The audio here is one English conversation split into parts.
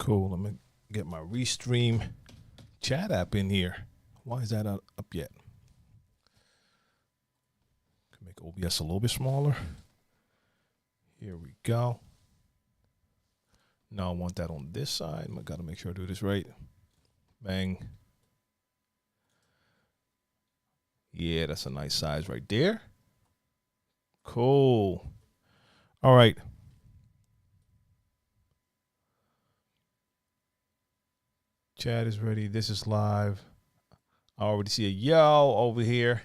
Cool. Let me get my Restream chat app in here. Why is that not up yet? Can make OBS a little bit smaller. Here we go. Now I want that on this side. I got to make sure I do this right. Bang. Yeah, that's a nice size right there. Cool. All right. Chat is ready. This is live. I already see a yo over here.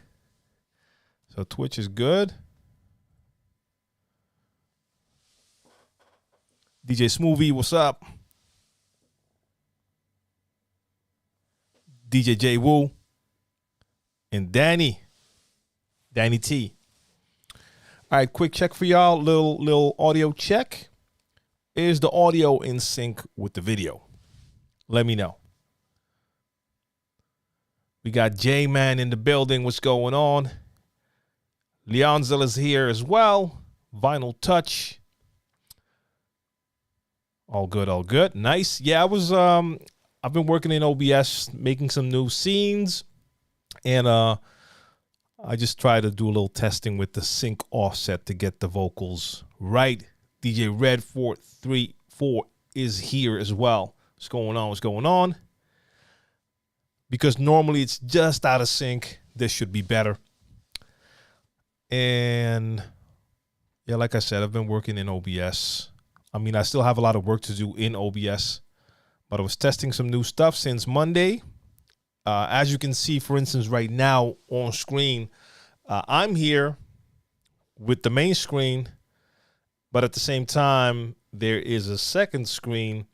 So Twitch is good. DJ Smoothie, what's up? DJ J Woo. And Danny T. All right, quick check for y'all. Little audio check. Is the audio in sync with the video? Let me know. We got J-Man in the building. What's going on? Leonzel is here as well. Vinyl Touch. All good, all good. Nice. Yeah, I've been working in OBS, making some new scenes. And I just try to do a little testing with the sync offset to get the vocals right. DJ Red 434 is here as well. What's going on? What's going on? Because normally it's just out of sync. This should be better. And yeah, like I said, I've been working in OBS. I mean, I still have a lot of work to do in OBS, but I was testing some new stuff since Monday. As you can see, for instance, right now on screen, I'm here with the main screen, but at the same time, there is a second screen,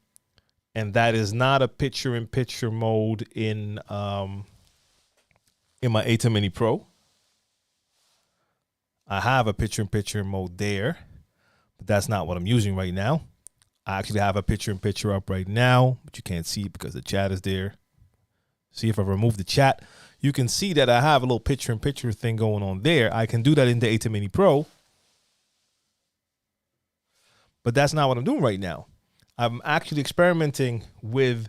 and that is not a picture-in-picture mode in my A10 Mini Pro. I have a picture-in-picture mode there, but that's not what I'm using right now. I actually have a picture-in-picture up right now, but you can't see it because the chat is there. See, if I remove the chat, you can see that I have a little picture-in-picture thing going on there. I can do that in the A10 Mini Pro, but that's not what I'm doing right now. I'm actually experimenting with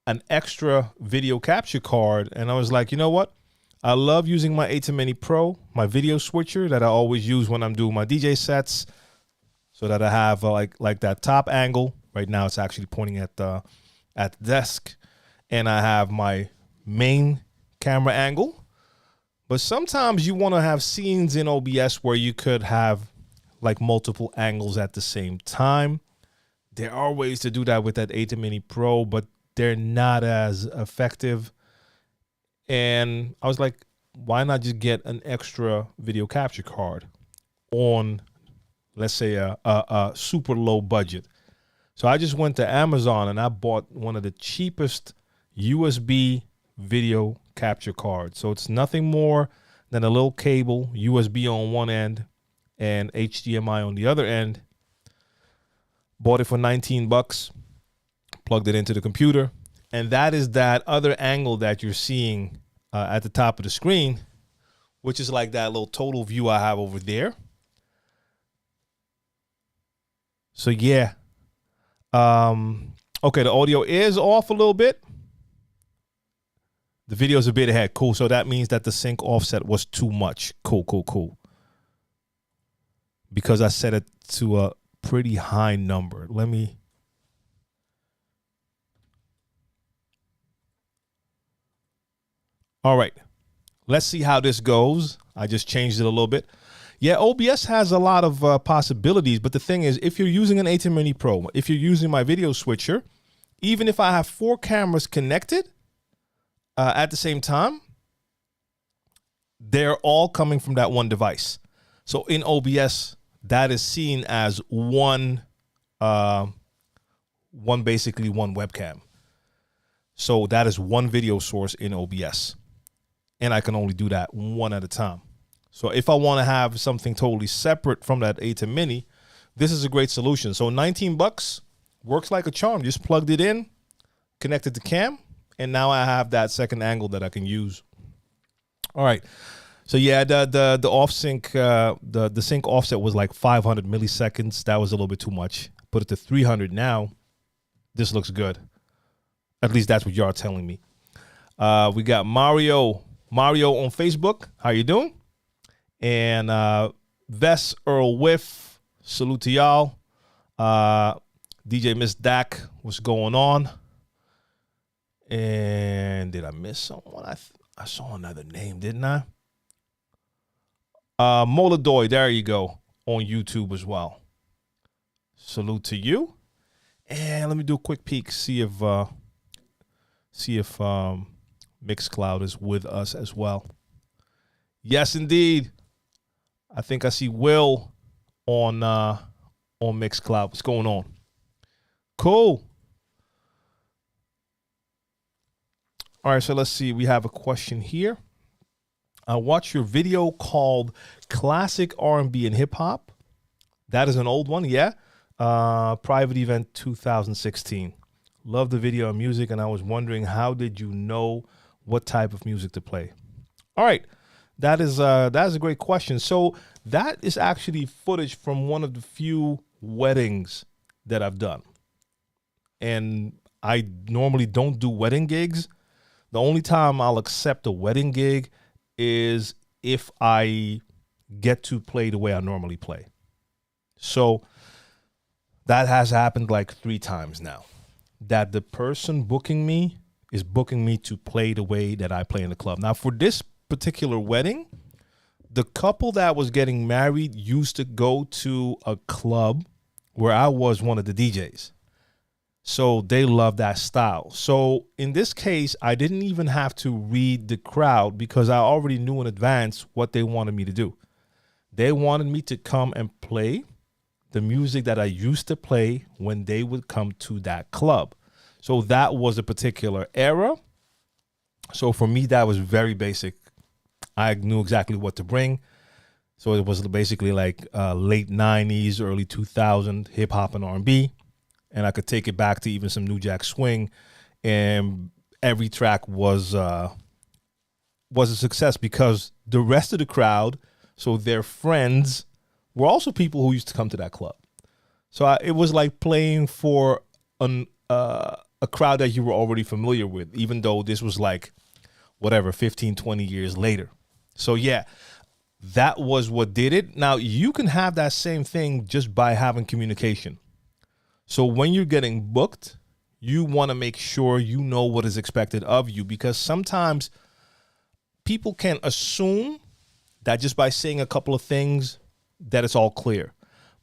an extra video capture card, and I was like, you know what? I love using my A10 Mini Pro, my video switcher that I always use when I'm doing my DJ sets, so that I have like that top angle. Right now, it's actually pointing at the desk. And I have my main camera angle. But sometimes you want to have scenes in OBS where you could have like multiple angles at the same time. There are ways to do that with that A10 Mini Pro, but they're not as effective. And I was like, why not just get an extra video capture card on, let's say, a super low budget? So I just went to Amazon and I bought one of the cheapest USB video capture card. So it's nothing more than a little cable, USB on one end and HDMI on the other end. Bought it for 19 bucks, plugged it into the computer. And that is that other angle that you're seeing at the top of the screen, which is like that little total view I have over there. So yeah. Okay, the audio is off a little bit. The video is a bit ahead. Cool. So that means that the sync offset was too much. Cool. Because I set it to a pretty high number. Let me. All right. Let's see how this goes. I just changed it a little bit. Yeah, OBS has a lot of possibilities. But the thing is, if you're using an A10 Mini Pro, if you're using my video switcher, even if I have 4 cameras connected, at the same time, they're all coming from that one device. So in OBS, that is seen as one basically one webcam. So that is one video source in OBS. And I can only do that one at a time. So if I want to have something totally separate from that A10 Mini, this is a great solution. So 19 bucks works like a charm. Just plugged it in, connected to cam, and now I have that second angle that I can use. All right. So yeah, the off sync, the sync offset was like 500 milliseconds. That was a little bit too much. Put it to 300 now. this looks good. At least that's what y'all telling me. We got Mario on Facebook. How you doing? And Vess Earl Whiff, salute to y'all. DJ Miss Dak, what's going on? And did I miss someone? I saw another name, didn't I? Moladoy, there you go, on YouTube as well. Salute to you. And let me do a quick peek, see if Mixcloud is with us as well. Yes, indeed. I think I see Will on Mixcloud. What's going on? Cool. All right, so let's see. We have a question here. I watched your video called Classic R&B and Hip Hop. That is an old one, yeah. Private event 2016. Love the video and music, and I was wondering, how did you know what type of music to play? All right, that is a great question. So that is actually footage from one of the few weddings that I've done. And I normally don't do wedding gigs. The only time I'll accept a wedding gig is if I get to play the way I normally play. So that has happened like 3 times now, that the person booking me is booking me to play the way that I play in the club. Now, for this particular wedding, the couple that was getting married used to go to a club where I was one of the DJs. So they love that style. So in this case, I didn't even have to read the crowd because I already knew in advance what they wanted me to do. They wanted me to come and play the music that I used to play when they would come to that club. So that was a particular era. So for me, that was very basic. I knew exactly what to bring. So it was basically like late 90s, early 2000 hip hop and R&B. And I could take it back to even some New Jack Swing, and every track was a success because the rest of the crowd, so their friends, were also people who used to come to that club. So it was like playing for a crowd that you were already familiar with, even though this was like, whatever, 15, 20 years later. So yeah, that was what did it. Now, you can have that same thing just by having communication. So when you're getting booked, you want to make sure you know what is expected of you, because sometimes people can assume that just by saying a couple of things that it's all clear.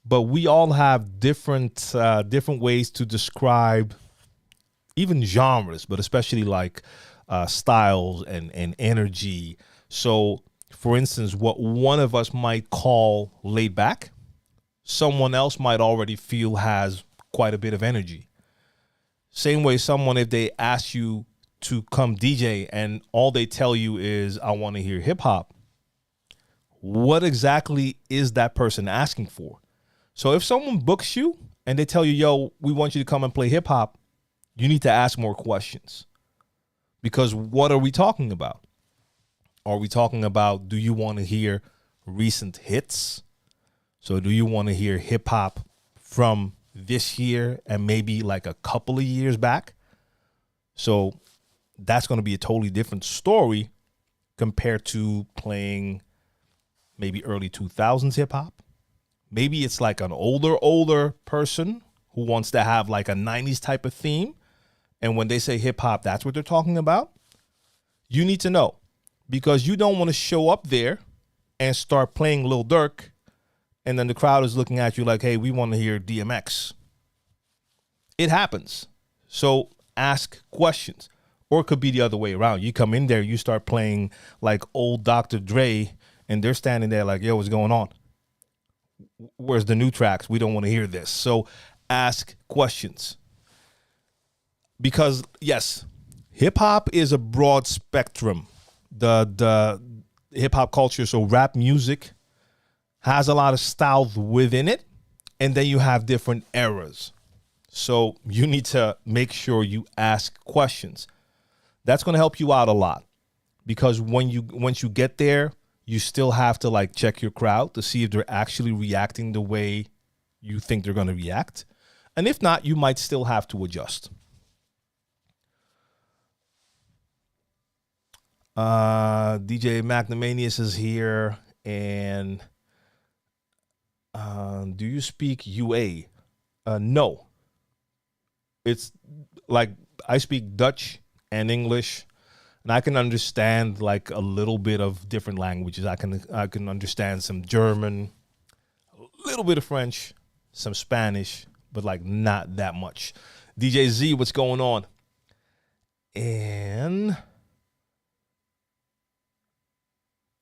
But we all have different ways to describe even genres, but especially like styles and energy. So, for instance, what one of us might call laid back, someone else might already feel has quite a bit of energy. Same way someone, if they ask you to come DJ and all they tell you is, I want to hear hip hop, what exactly is that person asking for? So if someone books you and they tell you, yo, we want you to come and play hip hop, you need to ask more questions. Because what are we talking about? Are we talking about, do you want to hear recent hits? So do you want to hear hip hop from this year and maybe like a couple of years back? So that's going to be a totally different story compared to playing maybe early 2000s hip hop. Maybe it's like an older person who wants to have like a 90s type of theme. And when they say hip hop, that's what they're talking about. You need to know, because you don't want to show up there and start playing Lil Durk, and then the crowd is looking at you like, hey, we want to hear DMX. It happens. So ask questions. Or it could be the other way around. You come in there, you start playing like old Dr. Dre, and they're standing there like, yo, what's going on? Where's the new tracks? We don't want to hear this. So ask questions. Because, yes, hip-hop is a broad spectrum. The hip-hop culture, so rap music, has a lot of styles within it, and then you have different eras. So you need to make sure you ask questions. That's going to help you out a lot, because once you get there, you still have to like check your crowd to see if they're actually reacting the way you think they're going to react. And if not, you might still have to adjust. DJ Magnamanius is here. And do you speak UA? No. It's like I speak Dutch and English, and I can understand like a little bit of different languages. I can understand some German, a little bit of French, some Spanish, but like not that much. DJ Z, what's going on? And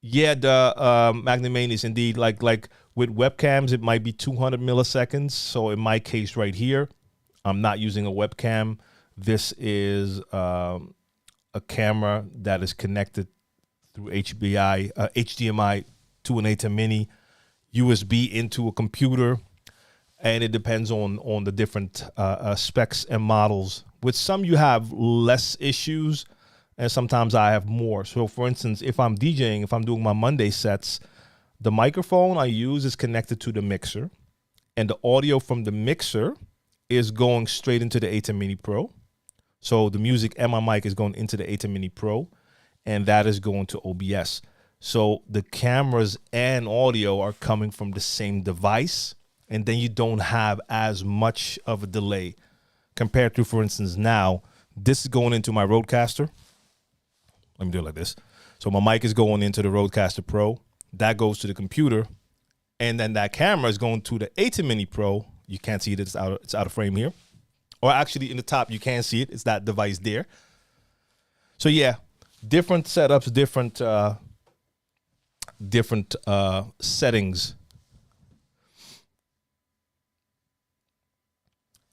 yeah, the Magnamanius, indeed, like with webcams, it might be 200 milliseconds. So in my case right here, I'm not using a webcam. This is a camera that is connected through HDMI to an ATA Mini, USB into a computer, and it depends on the different specs and models. With some, you have less issues, and sometimes I have more. So, for instance, if I'm DJing, if I'm doing my Monday sets, the microphone I use is connected to the mixer, and the audio from the mixer is going straight into the ATA Mini Pro. So the music and my mic is going into the ATA Mini Pro, and that is going to OBS. So the cameras and audio are coming from the same device, and then you don't have as much of a delay compared to, for instance, now, this is going into my Rodecaster. Let me do it like this. So my mic is going into the Rodecaster Pro. That goes to the computer, and then that camera is going to the ATA Mini Pro. You can't see it. It's out of frame here. Or actually, in the top, you can see it. It's that device there. So yeah, different setups, different settings.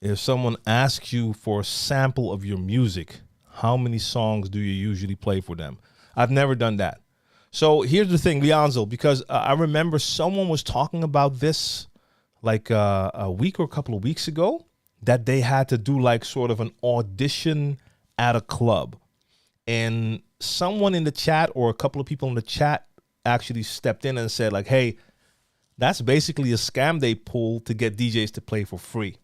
If someone asks you for a sample of your music, how many songs do you usually play for them? I've never done that. So here's the thing, Leonzo, because I remember someone was talking about this like a week or a couple of weeks ago, that they had to do like sort of an audition at a club. And someone in the chat, or a couple of people in the chat, actually stepped in and said like, hey, that's basically a scam they pull to get DJs to play for free.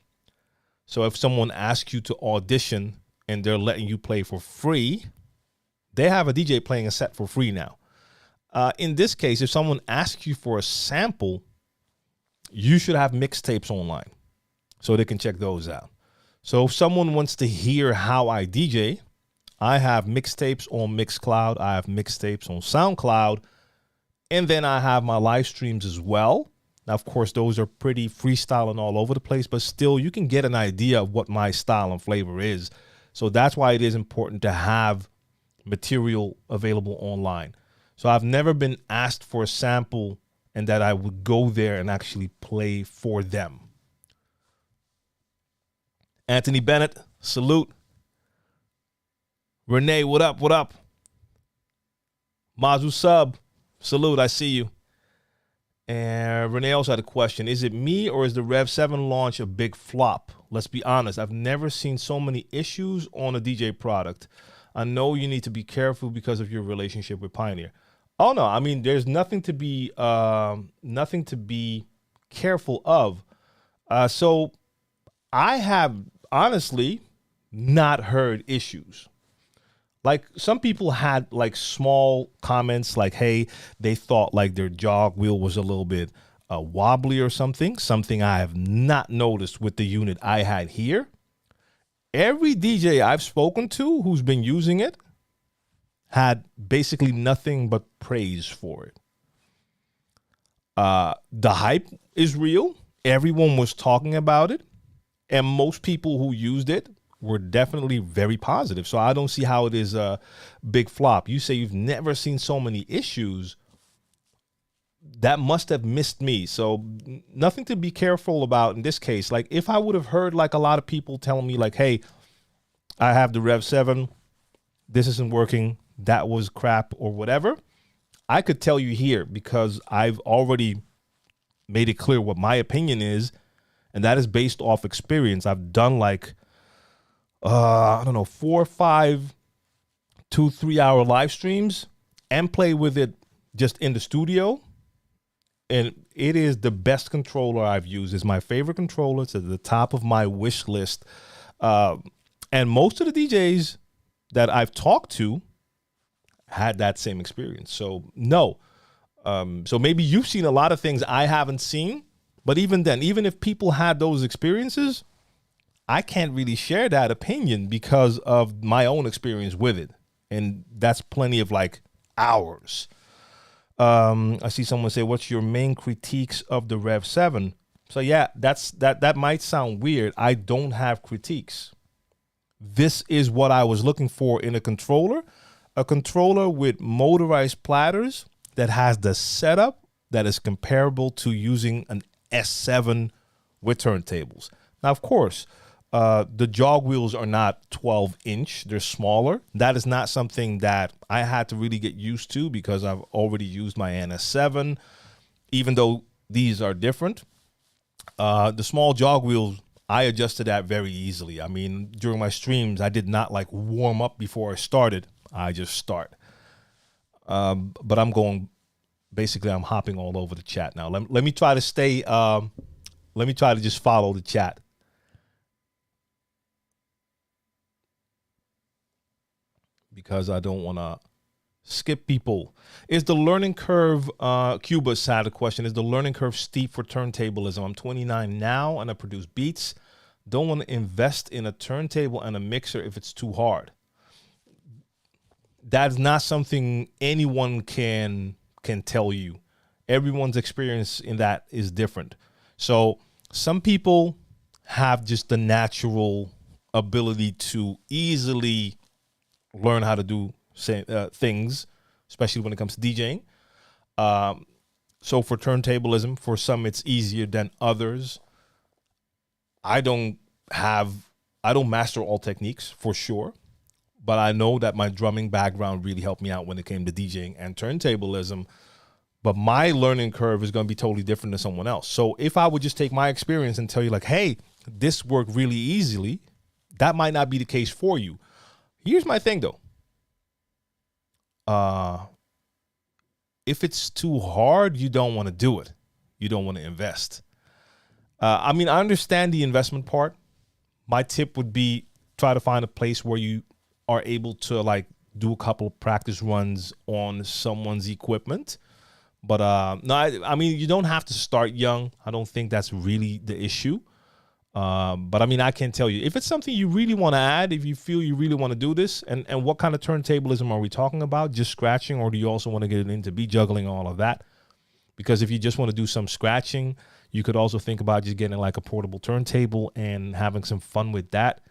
So if someone asks you to audition and they're letting you play for free, they have a DJ playing a set for free now. In this case, if someone asks you for a sample, you should have mixtapes online so they can check those out. So if someone wants to hear how I DJ, I have mixtapes on Mixcloud. I have mixtapes on SoundCloud. And then I have my live streams as well. Now, of course, those are pretty freestyle and all over the place, but still you can get an idea of what my style and flavor is. So that's why it is important to have material available online. So I've never been asked for a sample and that I would go there and actually play for them. Anthony Bennett, salute. Renee, what up? What up? Mazu Sub, salute. I see you. And Renee also had a question. Is it me or is the Rev 7 launch a big flop? Let's be honest. I've never seen so many issues on a DJ product. I know you need to be careful because of your relationship with Pioneer. Oh no, I mean there's nothing to be careful of. So I have honestly not heard issues. Like some people had like small comments like, hey, they thought like their jog wheel was a little bit wobbly or something I have not noticed with the unit I had here. Every DJ I've spoken to who's been using it had basically nothing but praise for it. The hype is real. Everyone was talking about it. And most people who used it were definitely very positive. So I don't see how it is a big flop. You say you've never seen so many issues. That must have missed me. So nothing to be careful about in this case. Like if I would have heard like a lot of people telling me like, hey, I have the Rev 7, this isn't working, that was crap or whatever, I could tell you here because I've already made it clear what my opinion is, and that is based off experience. I've done like, 4 or 5 2-3 hour live streams and play with it just in the studio. and it is the best controller I've used. It's my favorite controller. It's at the top of my wish list. And most of the DJs that I've talked to had that same experience. So no. So maybe you've seen a lot of things I haven't seen, but even then, even if people had those experiences, I can't really share that opinion because of my own experience with it. And that's plenty of like hours. I see someone say, what's your main critiques of the Rev 7? So yeah, that might sound weird. I don't have critiques. This is what I was looking for in a controller with motorized platters that has the setup that is comparable to using an S7 with turntables. Now, of course, the jog wheels are not 12-inch. They're smaller. That is not something that I had to really get used to because I've already used my NS7, even though these are different. The small jog wheels, I adjusted that very easily. I mean, during my streams, I did not like warm up before I started. I just start. But I'm hopping all over the chat now. Let me try to stay, let me try to just follow the chat. Because I don't want to skip people. Is the learning curve, Cuba's had a question, is the learning curve steep for turntablism? I'm 29 now and I produce beats. Don't want to invest in a turntable and a mixer if it's too hard. That's not something anyone can tell you. Everyone's experience in that is different. So some people have just the natural ability to easily learn how to do things, especially when it comes to DJing. So for turntablism, for some it's easier than others. I don't master all techniques for sure, but I know that my drumming background really helped me out when it came to DJing and turntablism. But my learning curve is going to be totally different than someone else. So if I would just take my experience and tell you like, hey, this worked really easily, that might not be the case for you. Here's my thing though. If it's too hard, you don't want to do it. You don't want to invest. I mean, I understand the investment part. My tip would be try to find a place where you are able to like do a couple of practice runs on someone's equipment. But no, I mean, you don't have to start young. I don't think that's really the issue. But I mean, I can tell you, if it's something you really want to add, if you feel you really want to do this, and what kind of turntablism are we talking about? Just scratching, or do you also want to get into beat juggling, all of that? Because if you just want to do some scratching, you could also think about just getting like a portable turntable and having some fun with that.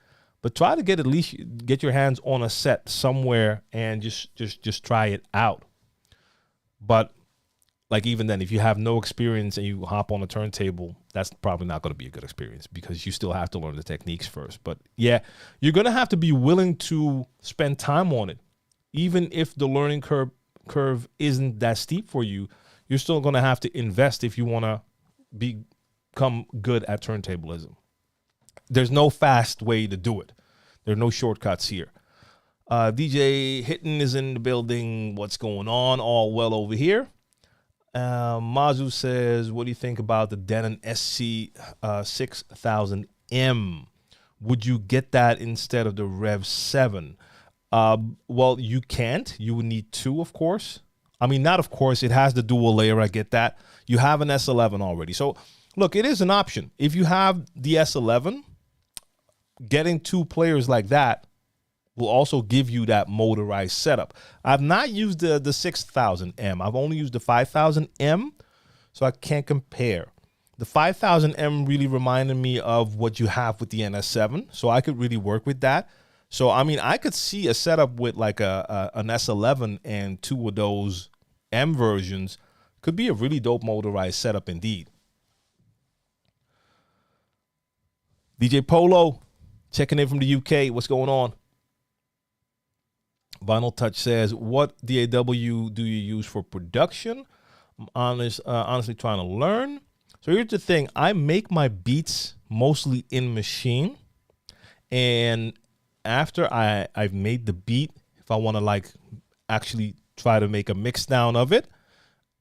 But try to get your hands on a set somewhere and just try it out. But like even then, if you have no experience and you hop on a turntable, that's probably not going to be a good experience because you still have to learn the techniques first. But yeah, you're going to have to be willing to spend time on it. Even if the learning curve isn't that steep for you, you're still going to have to invest if you want to become good at turntablism. There's no fast way to do it. There are no shortcuts here. DJ Hitton is in the building. What's going on? All well over here. Mazu says, what do you think about the Denon SC 6000M? Would you get that instead of the Rev 7? Well, you can't. You would need two, of course. I mean, not of course. It has the dual layer. I get that. You have an S11 already. So, look, it is an option. If you have the S11, getting two players like that will also give you that motorized setup. I've not used the 6000M. I've only used the 5000M, so I can't compare. The 5000M really reminded me of what you have with the NS7, so I could really work with that. So, I mean, I could see a setup with like an S11 and two of those M versions could be a really dope motorized setup indeed. DJ Polo, checking in from the UK. What's going on? Vinyl Touch says, what DAW do you use for production? I'm honestly trying to learn. So here's the thing. I make my beats mostly in Machine. And after I've made the beat, if I want to like actually try to make a mix down of it,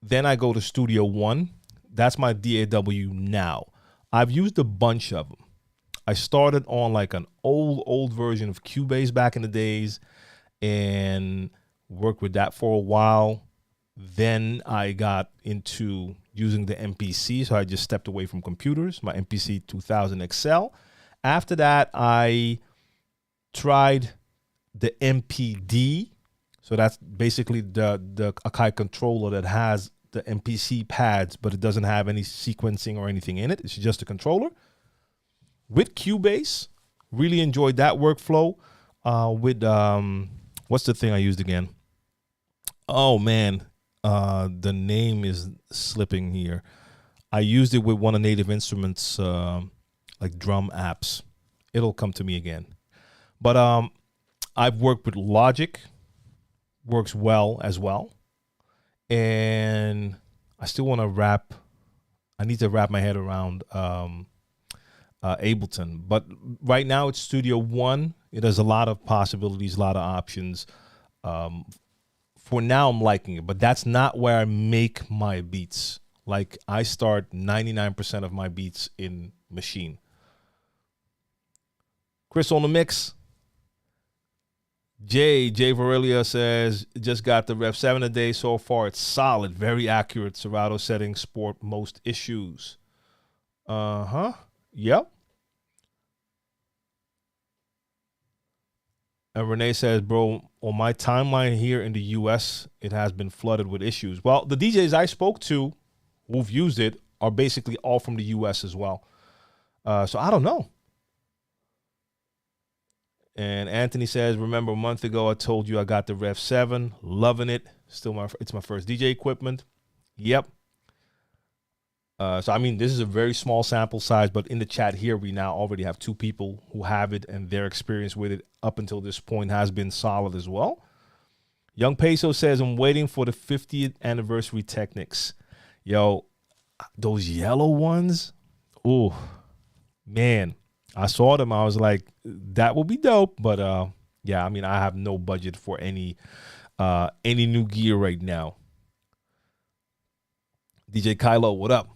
then I go to Studio One. That's my DAW now. I've used a bunch of them. I started on like an old version of Cubase back in the days and worked with that for a while. Then I got into using the MPC, so I just stepped away from computers, my MPC 2000 XL. After that, I tried the MPD. So that's basically the Akai controller that has the MPC pads, but it doesn't have any sequencing or anything in it. It's just a controller. With Cubase, really enjoyed that workflow. With what's the thing I used again? Oh man, the name is slipping here. I used it with one of Native Instruments, like drum apps. It'll come to me again. But I've worked with Logic, works well as well. And I still want to I need to wrap my head around Ableton. But right now it's Studio One. It has a lot of possibilities, a lot of options. For now, I'm liking it, but that's not where I make my beats. Like I start 99% of my beats in Machine. Chris on the mix. J Varelia says, just got the Rev 7 a day so far. It's solid, very accurate. Serato settings sport most issues. Yep. And Renee says, bro, on my timeline here in the US, it has been flooded with issues. Well, the DJs I spoke to who've used it are basically all from the US as well. So I don't know. And Anthony says, remember a month ago I told you I got the Rev 7, loving it. It's my first DJ equipment. Yep. So I mean, this is a very small sample size, but in the chat here we now already have 2 people who have it, and their experience with it up until this point has been solid as well. Young Peso says, I'm waiting for the 50th anniversary Technics. Yo, those yellow ones, oh man. I saw them. I was like, that will be dope. But yeah, I mean, I have no budget for any new gear right now. DJ Kylo, what up?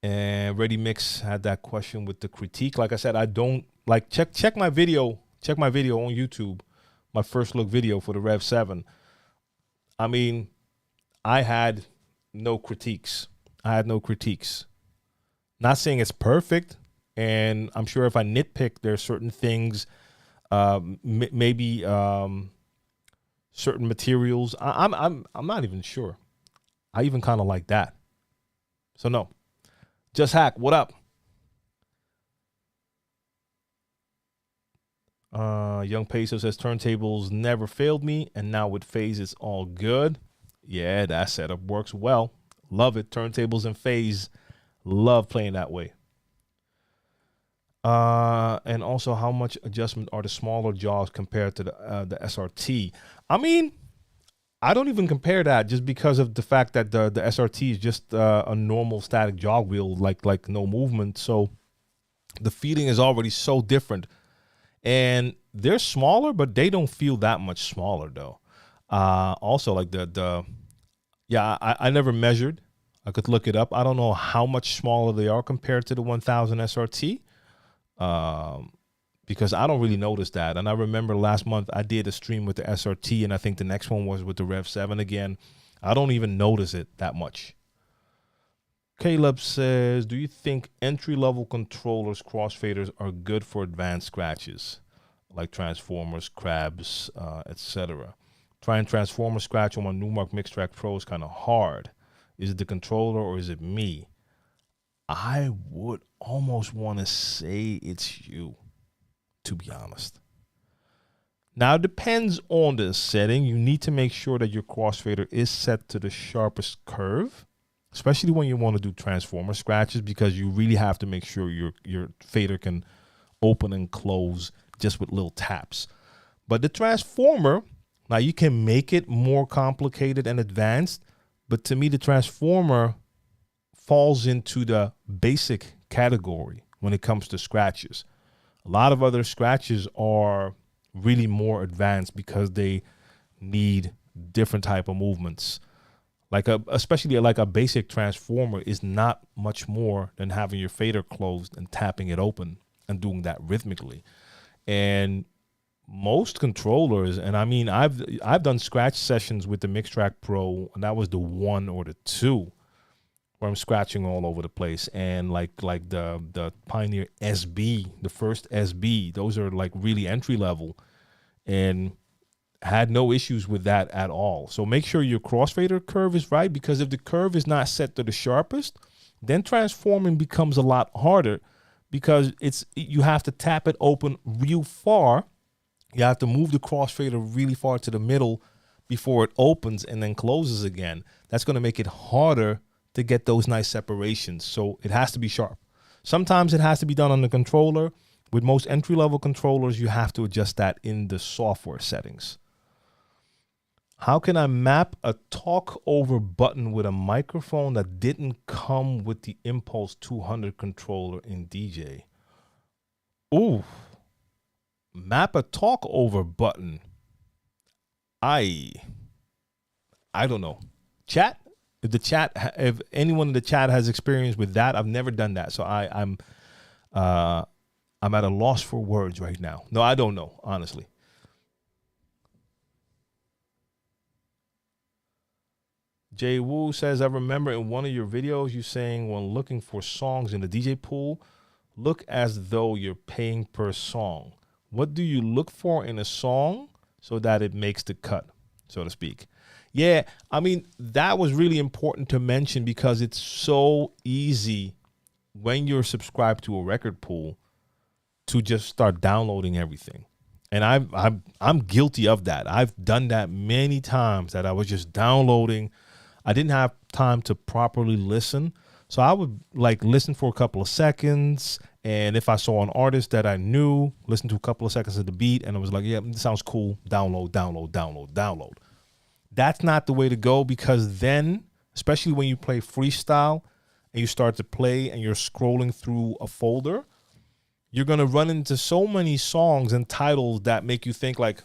And Ready Mix had that question with the critique. Like I said, I don't like check my video. Check my video on YouTube. My first look video for the Rev 7. I mean, I had no critiques. Not saying it's perfect. And I'm sure if I nitpick, there are certain things, maybe certain materials. I'm not even sure. I even kind of like that. So no, Just Hack. What up? Young Peso says turntables never failed me, and now with Phase it's all good. Yeah, that setup works well. Love it. Turntables and Phase, love playing that way. And also, how much adjustment are the smaller jaws compared to the SRT? I mean, I don't even compare that just because of the fact that the SRT is just a normal static jog wheel, like no movement. So the feeling is already so different. And they're smaller, but they don't feel that much smaller though. Also, like I never measured. I could look it up. I don't know how much smaller they are compared to the 1000 SRT. Because I don't really notice that. And I remember last month I did a stream with the SRT, and I think the next one was with the Rev 7 again. I don't even notice it that much. Caleb says, do you think entry-level controllers, crossfaders are good for advanced scratches, like transformers, crabs, etc.? Trying transformer scratch on my Numark Mixtrack Pro is kind of hard. Is it the controller or is it me? I would almost want to say it's you, to be honest. Now, it depends on the setting. You need to make sure that your crossfader is set to the sharpest curve, especially when you want to do transformer scratches, because you really have to make sure your fader can open and close just with little taps. But the transformer, now you can make it more complicated and advanced, but to me, the transformer falls into the basic category when it comes to scratches. A lot of other scratches are really more advanced because they need different type of movements. Especially like a basic transformer is not much more than having your fader closed and tapping it open and doing that rhythmically. And most controllers, and I mean, I've done scratch sessions with the Mixtrack Pro, and that was the 1 or the 2, where I'm scratching all over the place. And like the Pioneer SB, the first SB, those are like really entry level, and had no issues with that at all. So make sure your crossfader curve is right, because if the curve is not set to the sharpest, then transforming becomes a lot harder, because you have to tap it open real far. You have to move the crossfader really far to the middle before it opens and then closes again. That's going to make it harder to get those nice separations. So it has to be sharp. Sometimes it has to be done on the controller. With most entry-level controllers, you have to adjust that in the software settings. How can I map a talk over button with a microphone that didn't come with the Impulse 200 controller in DJ? Ooh, map a talk over button. I don't know. Chat? If anyone in the chat has experience with that, I've never done that. So I'm at a loss for words right now. No, I don't know, honestly. Jay Wu says, I remember in one of your videos you saying when looking for songs in the DJ pool, look as though you're paying per song. What do you look for in a song so that it makes the cut, so to speak? Yeah, I mean, that was really important to mention, because it's so easy when you're subscribed to a record pool to just start downloading everything. And I'm guilty of that. I've done that many times, that I was just downloading. I didn't have time to properly listen. So I would like listen for a couple of seconds. And if I saw an artist that I knew, listen to a couple of seconds of the beat, and I was like, yeah, this sounds cool. Download. That's not the way to go, because then, especially when you play freestyle and you start to play and you're scrolling through a folder, you're going to run into so many songs and titles that make you think like,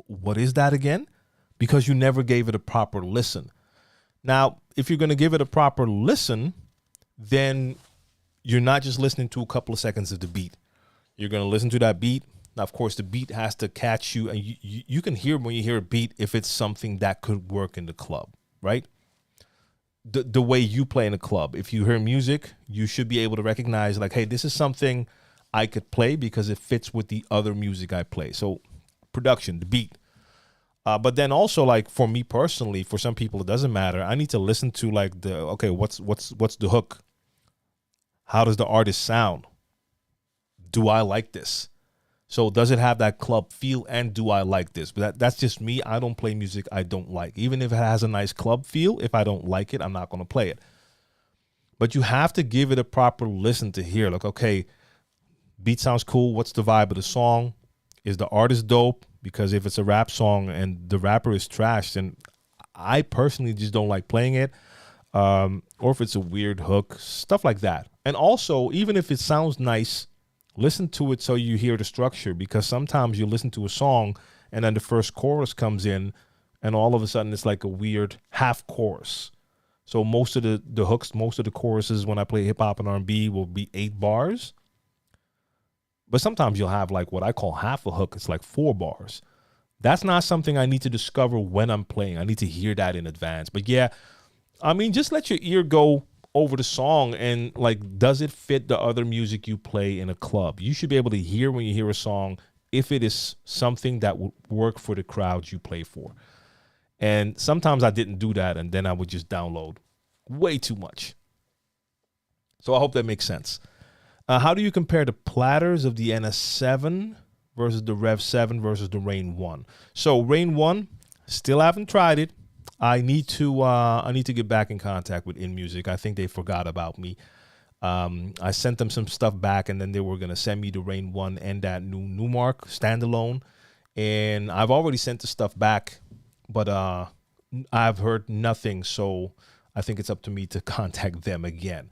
what is that again? Because you never gave it a proper listen. Now, if you're going to give it a proper listen, then you're not just listening to a couple of seconds of the beat. You're going to listen to that beat. Now, of course, the beat has to catch you, and you can hear when you hear a beat if it's something that could work in the club, right? The way you play in a club. If you hear music, you should be able to recognize like, hey, this is something I could play because it fits with the other music I play. So production, the beat. But then also, like, for me personally, for some people it doesn't matter. I need to listen to like what's the hook? How does the artist sound? Do I like this? So does it have that club feel, and do I like this? But that's just me. I don't play music I don't like. Even if it has a nice club feel, if I don't like it, I'm not going to play it. But you have to give it a proper listen to hear. Like, okay, beat sounds cool. What's the vibe of the song? Is the artist dope? Because if it's a rap song and the rapper is trash, then I personally just don't like playing it. Or if it's a weird hook, stuff like that. And also, even if it sounds nice, listen to it so you hear the structure, because sometimes you listen to a song and then the first chorus comes in and all of a sudden it's like a weird half chorus. So most of the hooks, most of the choruses when I play hip hop and R&B will be 8 bars. But sometimes you'll have like what I call half a hook. It's like 4 bars. That's not something I need to discover when I'm playing. I need to hear that in advance. But yeah, I mean, just let your ear go over the song and like, does it fit the other music you play in a club? You should be able to hear when you hear a song if it is something that would work for the crowds you play for. And sometimes I didn't do that, and then I would just download way too much. So I hope that makes sense. How do you compare the platters of the NS7 versus the Rev 7 versus the Rain 1? So Rain 1, still haven't tried it. I need to get back in contact with InMusic. I think they forgot about me. I sent them some stuff back, and then they were going to send me the Rain 1 and that new Numark standalone. And I've already sent the stuff back, but I've heard nothing. So I think it's up to me to contact them again.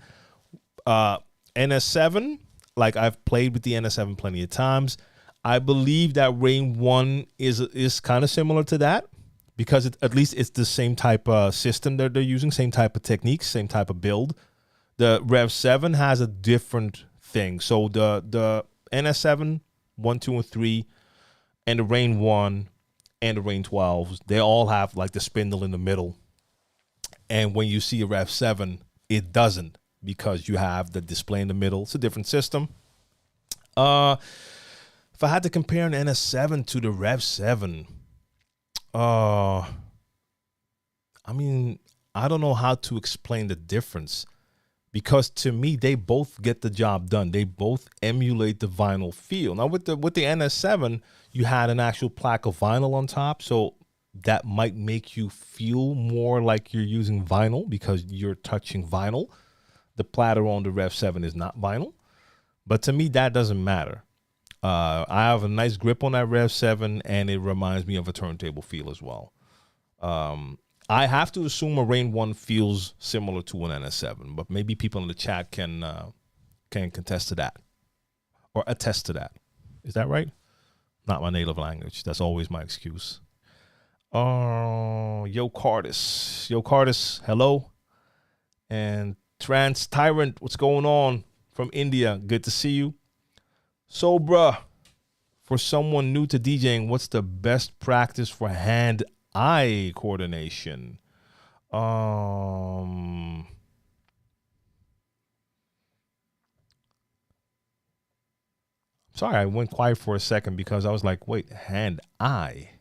NS7, like, I've played with the NS7 plenty of times. I believe that Rain 1 is kind of similar to that, because at least it's the same type of system that they're using, same type of techniques, same type of build. The Rev 7 has a different thing. So the NS7, 1, 2, and 3, and the Rain 1 and the Rain 12s, they all have like the spindle in the middle. And when you see a Rev 7, it doesn't, because you have the display in the middle. It's a different system. If I had to compare an NS7 to the Rev 7, I mean, I don't know how to explain the difference, because to me, they both get the job done. They both emulate the vinyl feel. Now, with the NS7, you had an actual plaque of vinyl on top, so that might make you feel more like you're using vinyl because you're touching vinyl. The platter on the Rev 7 is not vinyl, but to me, that doesn't matter. I have a nice grip on that Rev 7, and it reminds me of a turntable feel as well. I have to assume a Rain 1 feels similar to an NS7, but maybe people in the chat can contest to that or attest to that. Is that right? Not my native language. That's always my excuse. Yo Cardis, hello. And Trans Tyrant, what's going on from India? Good to see you. So, bruh, for someone new to DJing, what's the best practice for hand-eye coordination? Sorry, I went quiet for a second because I was like, wait, hand-eye?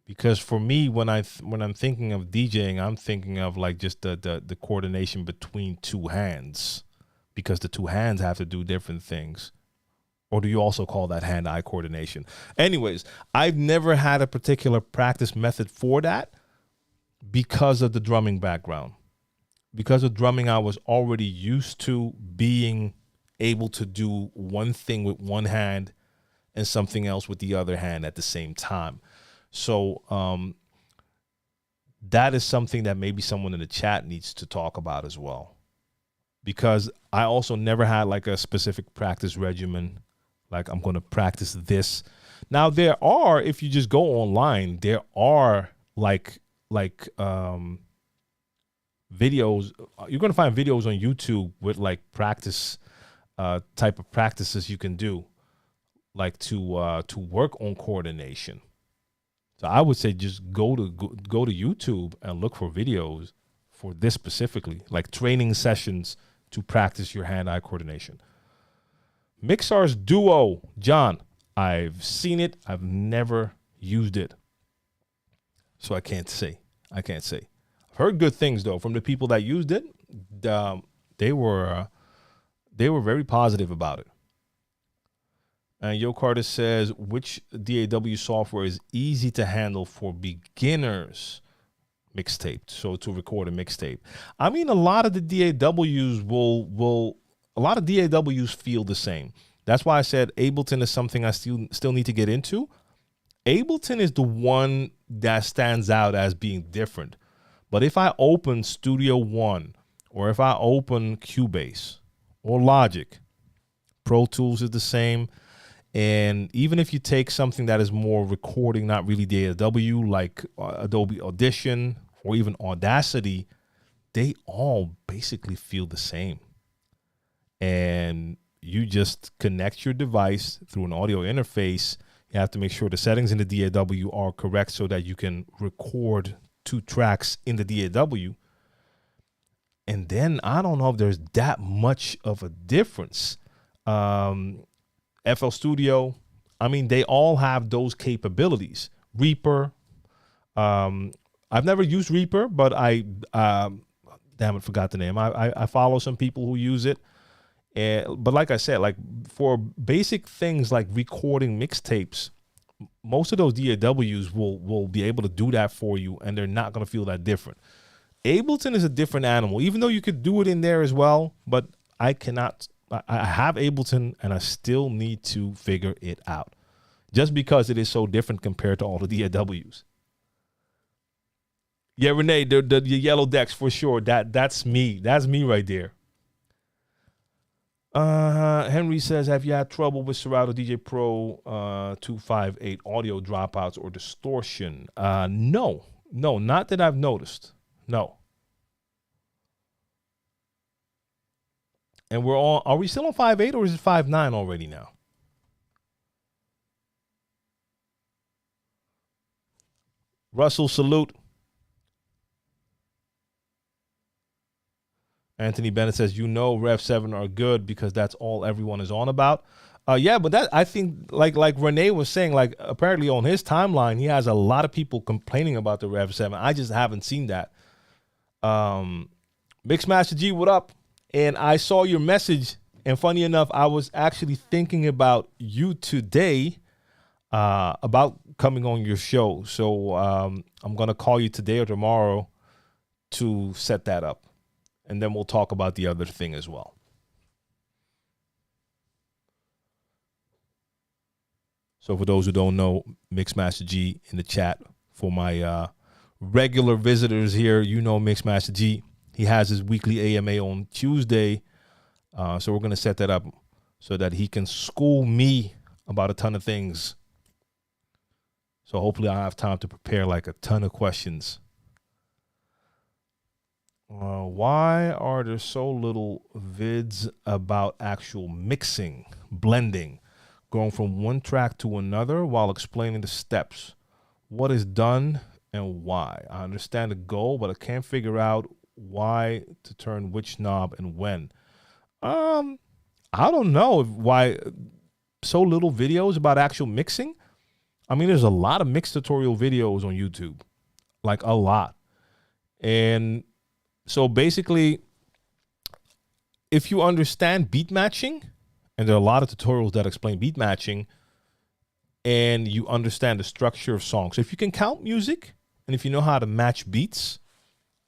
Because for me, when I'm thinking of DJing, I'm thinking of like just the coordination between two hands, because the two hands have to do different things. Or do you also call that hand-eye coordination? Anyways, I've never had a particular practice method for that because of the drumming background. Because of drumming, I was already used to being able to do one thing with one hand and something else with the other hand at the same time. So that is something that maybe someone in the chat needs to talk about as well. Because I also never had like a specific practice regimen. Like, I'm going to practice this. Now, there are, if you just go online, there are like videos. You're going to find videos on YouTube with like practice type of practices you can do, like to work on coordination. So I would say just go to YouTube and look for videos for this specifically, like training sessions to practice your hand-eye coordination. Mixar's Duo, John, I've seen it. I've never used it. So I can't say. I've heard good things, though, from the people that used it. They were very positive about it. And Yo Carter says, which DAW software is easy to handle for beginners? Mixtape. So to record a mixtape. I mean, a lot of the DAWs a lot of DAWs feel the same. That's why I said Ableton is something I still need to get into. Ableton is the one that stands out as being different. But if I open Studio One, or if I open Cubase or Logic, Pro Tools is the same. And even if you take something that is more recording, not really DAW, like Adobe Audition or even Audacity, they all basically feel the same. And you just connect your device through an audio interface. You have to make sure the settings in the DAW are correct so that you can record 2 tracks in the DAW. And then I don't know if there's that much of a difference. FL Studio, I mean, they all have those capabilities. Reaper, I've never used Reaper, but damn it, forgot the name. I follow some people who use it. But like I said, like for basic things like recording mixtapes, most of those DAWs will be able to do that for you, and they're not going to feel that different. Ableton is a different animal, even though you could do it in there as well, but I cannot. I have Ableton, and I still need to figure it out, just because it is so different compared to all the DAWs. Yeah, Renee, the yellow decks for sure. That's me. That's me right there. Henry says, have you had trouble with Serato DJ Pro 258 audio dropouts or distortion? No, not that I've noticed. No. And are we still on 5.8 or is it 5.9 already now? Russell, salute. Anthony Bennett says, Rev 7 are good because that's all everyone is on about. Yeah, but that, I think, like Renee was saying, like apparently on his timeline, he has a lot of people complaining about the Rev 7. I just haven't seen that. Mixmaster G, what up? And I saw your message, and funny enough, I was actually thinking about you today, about coming on your show. So I'm going to call you today or tomorrow to set that up. And then we'll talk about the other thing as well. So for those who don't know, Mixmaster G in the chat. For my regular visitors here, Mixmaster G. He has his weekly AMA on Tuesday. So we're going to set that up so that he can school me about a ton of things. So hopefully I'll have time to prepare like a ton of questions. Why are there so little vids about actual mixing, blending, going from one track to another while explaining the steps? What is done and why? I understand the goal, but I can't figure out why to turn which knob and when. I don't know why so little videos about actual mixing. I mean, there's a lot of mix tutorial videos on YouTube, like a lot. And so basically, if you understand beat matching, and there are a lot of tutorials that explain beat matching, and you understand the structure of songs. So if you can count music, and if you know how to match beats,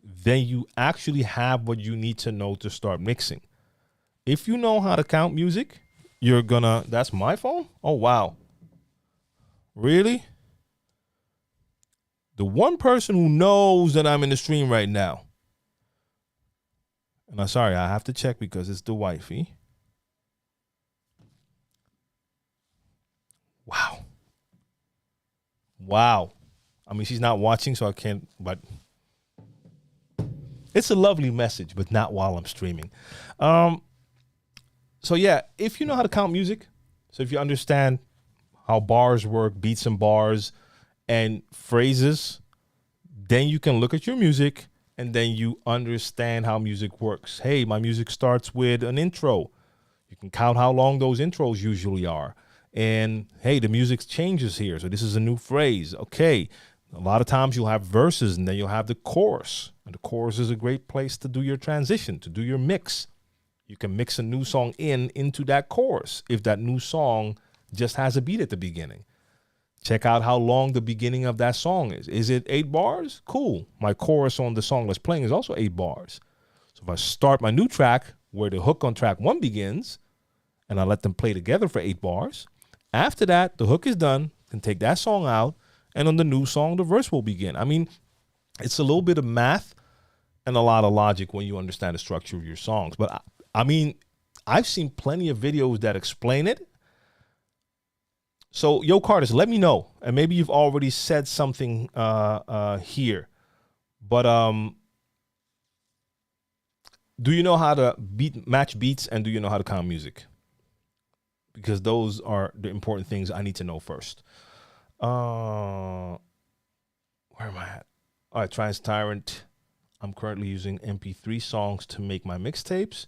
then you actually have what you need to know to start mixing. If you know how to count music, that's my phone? Oh, wow. Really? The one person who knows that I'm in the stream right now. And I'm sorry, I have to check because it's the wifey. Wow. I mean, she's not watching, so I can't, but it's a lovely message, but not while I'm streaming. So yeah, if you know how to count music, so if you understand how bars work, beats and bars and phrases, then you can look at your music and then you understand how music works. Hey, my music starts with an intro. You can count how long those intros usually are. And hey, the music changes here. So this is a new phrase. Okay. A lot of times you'll have verses and then you'll have the chorus. And the chorus is a great place to do your transition, to do your mix. You can mix a new song into that chorus if that new song just has a beat at the beginning. Check out how long the beginning of that song is. Is it 8 bars? Cool. My chorus on the song that's playing is also 8 bars. So if I start my new track where the hook on track 1 begins and I let them play together for 8 bars, after that, the hook is done, can take that song out, and on the new song, the verse will begin. I mean, it's a little bit of math and a lot of logic when you understand the structure of your songs. But I mean, I've seen plenty of videos that explain it. So, Yo Cardis, let me know. And maybe you've already said something here. But do you know how to match beats and do you know how to count music? Because those are the important things I need to know first. Where am I at? All right, Trans Tyrant. I'm currently using MP3 songs to make my mixtapes,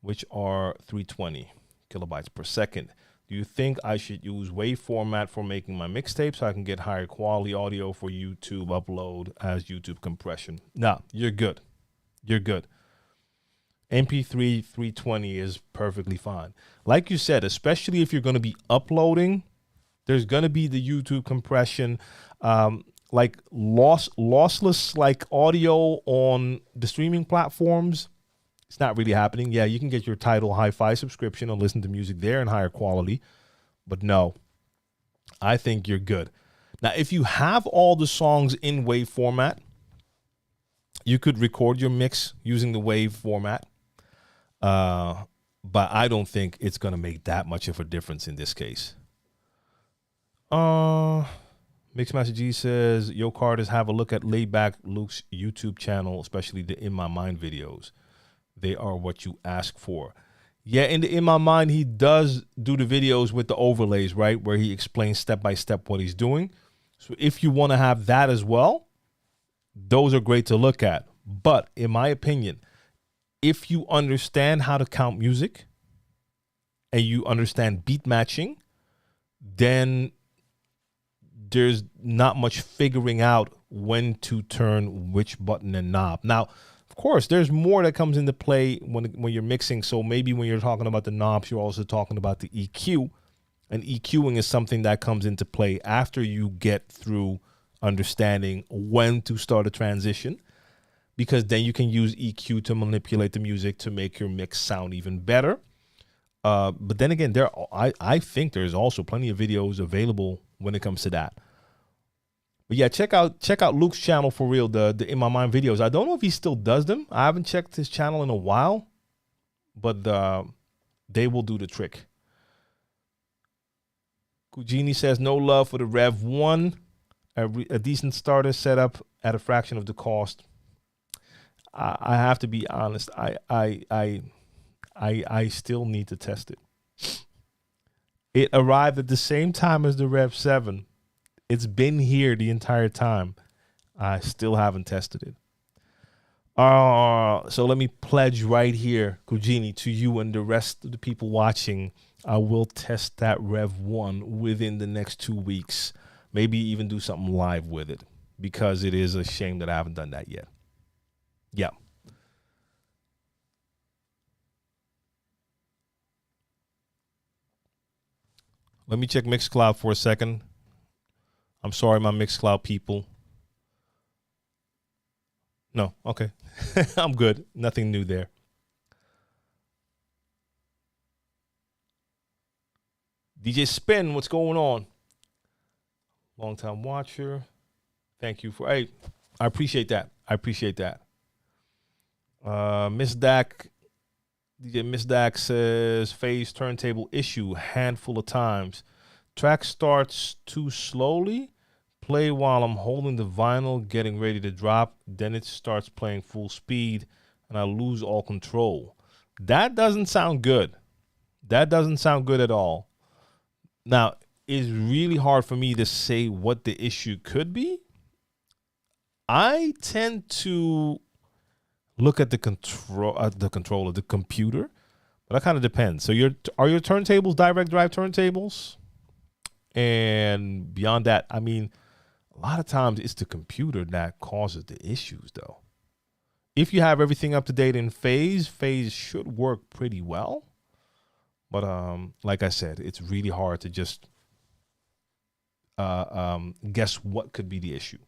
which are 320 kilobytes per second. Do you think I should use WAV format for making my mixtape so I can get higher quality audio for YouTube upload as YouTube compression? No, you're good. You're good. MP3 320 is perfectly fine. Like you said, especially if you're going to be uploading, there's going to be the YouTube compression, like lossless like audio on the streaming platforms. It's not really happening. Yeah, you can get your Tidal Hi-Fi subscription and listen to music there in higher quality. But no, I think you're good. Now, if you have all the songs in WAV format, you could record your mix using the WAV format. but I don't think it's going to make that much of a difference in this case. Mixmaster G says, yo, Carters, have a look at Laidback Luke's YouTube channel, especially the In My Mind videos. They are what you ask for. Yeah, in my mind, he does do the videos with the overlays, right, where he explains step by step what he's doing. So if you want to have that as well, those are great to look at. But in my opinion, if you understand how to count music and you understand beat matching, then there's not much figuring out when to turn which button and knob. Now, of course, there's more that comes into play when you're mixing. So maybe when you're talking about the knobs, you're also talking about the EQ. And EQing is something that comes into play after you get through understanding when to start a transition, because then you can use EQ to manipulate the music to make your mix sound even better. But then again, I think there's also plenty of videos available when it comes to that. But yeah, check out Luke's channel for real, the In My Mind videos. I don't know if he still does them. I haven't checked his channel in a while, but they will do the trick. Kujini says, no love for the Rev 1. A decent starter setup at a fraction of the cost. I have to be honest. I still need to test it. It arrived at the same time as the Rev 7. It's been here the entire time. I still haven't tested it. So let me pledge right here, Kujini, to you and the rest of the people watching. I will test that Rev 1 within the next 2 weeks. Maybe even do something live with it, because it is a shame that I haven't done that yet. Yeah. Let me check Mixcloud for a second. I'm sorry, my Mixcloud people. No, okay. I'm good. Nothing new there. DJ Spin, what's going on? Long time watcher. Thank you for, hey, I appreciate that. I appreciate that. Miss Dak, DJ Miss Dak says, phase turntable issue, handful of times. Track starts too slowly. Play while I'm holding the vinyl, getting ready to drop. Then it starts playing full speed, and I lose all control. That doesn't sound good. That doesn't sound good at all. Now, it's really hard for me to say what the issue could be. I tend to look at the control of the computer, but that kind of depends. So are your turntables direct drive turntables? And beyond that, I mean, a lot of times it's the computer that causes the issues, though. If you have everything up to date in phase should work pretty well. But like I said, it's really hard to just guess what could be the issue.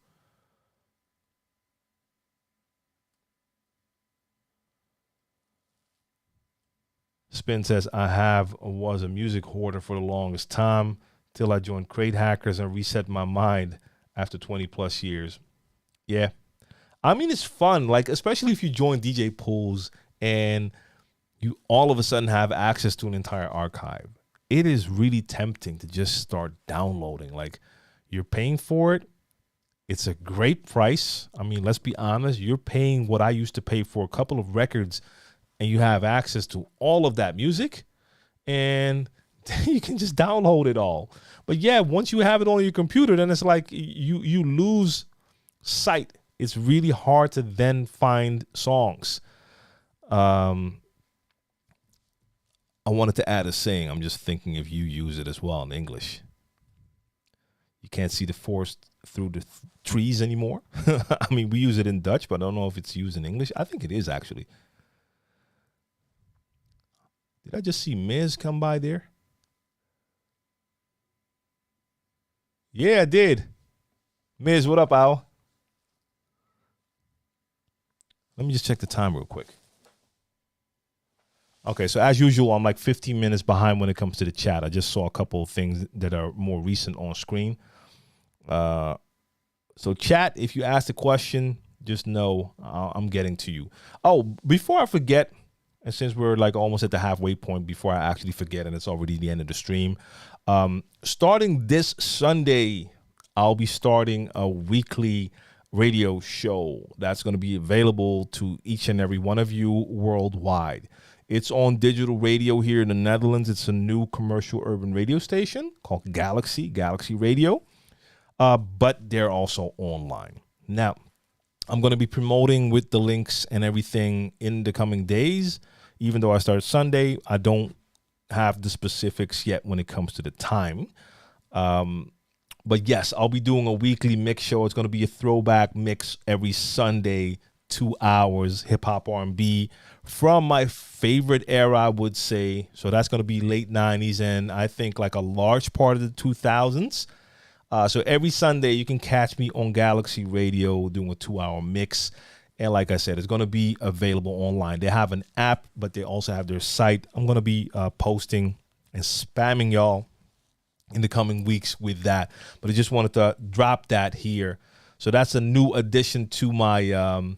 Spin says, was a music hoarder for the longest time till I joined Crate Hackers and reset my mind after 20 plus years. Yeah. I mean, it's fun, like, especially if you join DJ pools and you all of a sudden have access to an entire archive. It is really tempting to just start downloading. Like, you're paying for it. It's a great price. I mean, let's be honest. You're paying what I used to pay for a couple of records, and you have access to all of that music, and you can just download it all. But yeah, once you have it on your computer, then it's like you lose sight. It's really hard to then find songs. I wanted to add a saying. I'm just thinking if you use it as well in English. You can't see the forest through the trees anymore. I mean, we use it in Dutch, but I don't know if it's used in English. I think it is, actually. Did I just see Miz come by there? Yeah, I did. Miz, what up, Al? Let me just check the time real quick. Okay, so as usual, I'm like 15 minutes behind when it comes to the chat. I just saw a couple of things that are more recent on screen. So chat, if you ask a question, just know I'm getting to you. Oh, before I forget, And since we're like almost at the halfway point before I actually forget and it's already the end of the stream, starting this Sunday, I'll be starting a weekly radio show that's going to be available to each and every one of you worldwide. It's on digital radio here in the Netherlands. It's a new commercial urban radio station called Galaxy Radio, but they're also online. Now, I'm going to be promoting with the links and everything in the coming days. Even though I start Sunday, I don't have the specifics yet when it comes to the time. But yes, I'll be doing a weekly mix show. It's going to be a throwback mix every Sunday, 2 hours, hip hop R&B from my favorite era, I would say. So that's going to be late 90s and I think like a large part of the 2000s. So every Sunday you can catch me on Galaxy Radio doing a 2-hour mix. And like I said, it's going to be available online. They have an app, but they also have their site. I'm going to be posting and spamming y'all in the coming weeks with that. But I just wanted to drop that here. So that's a new addition to my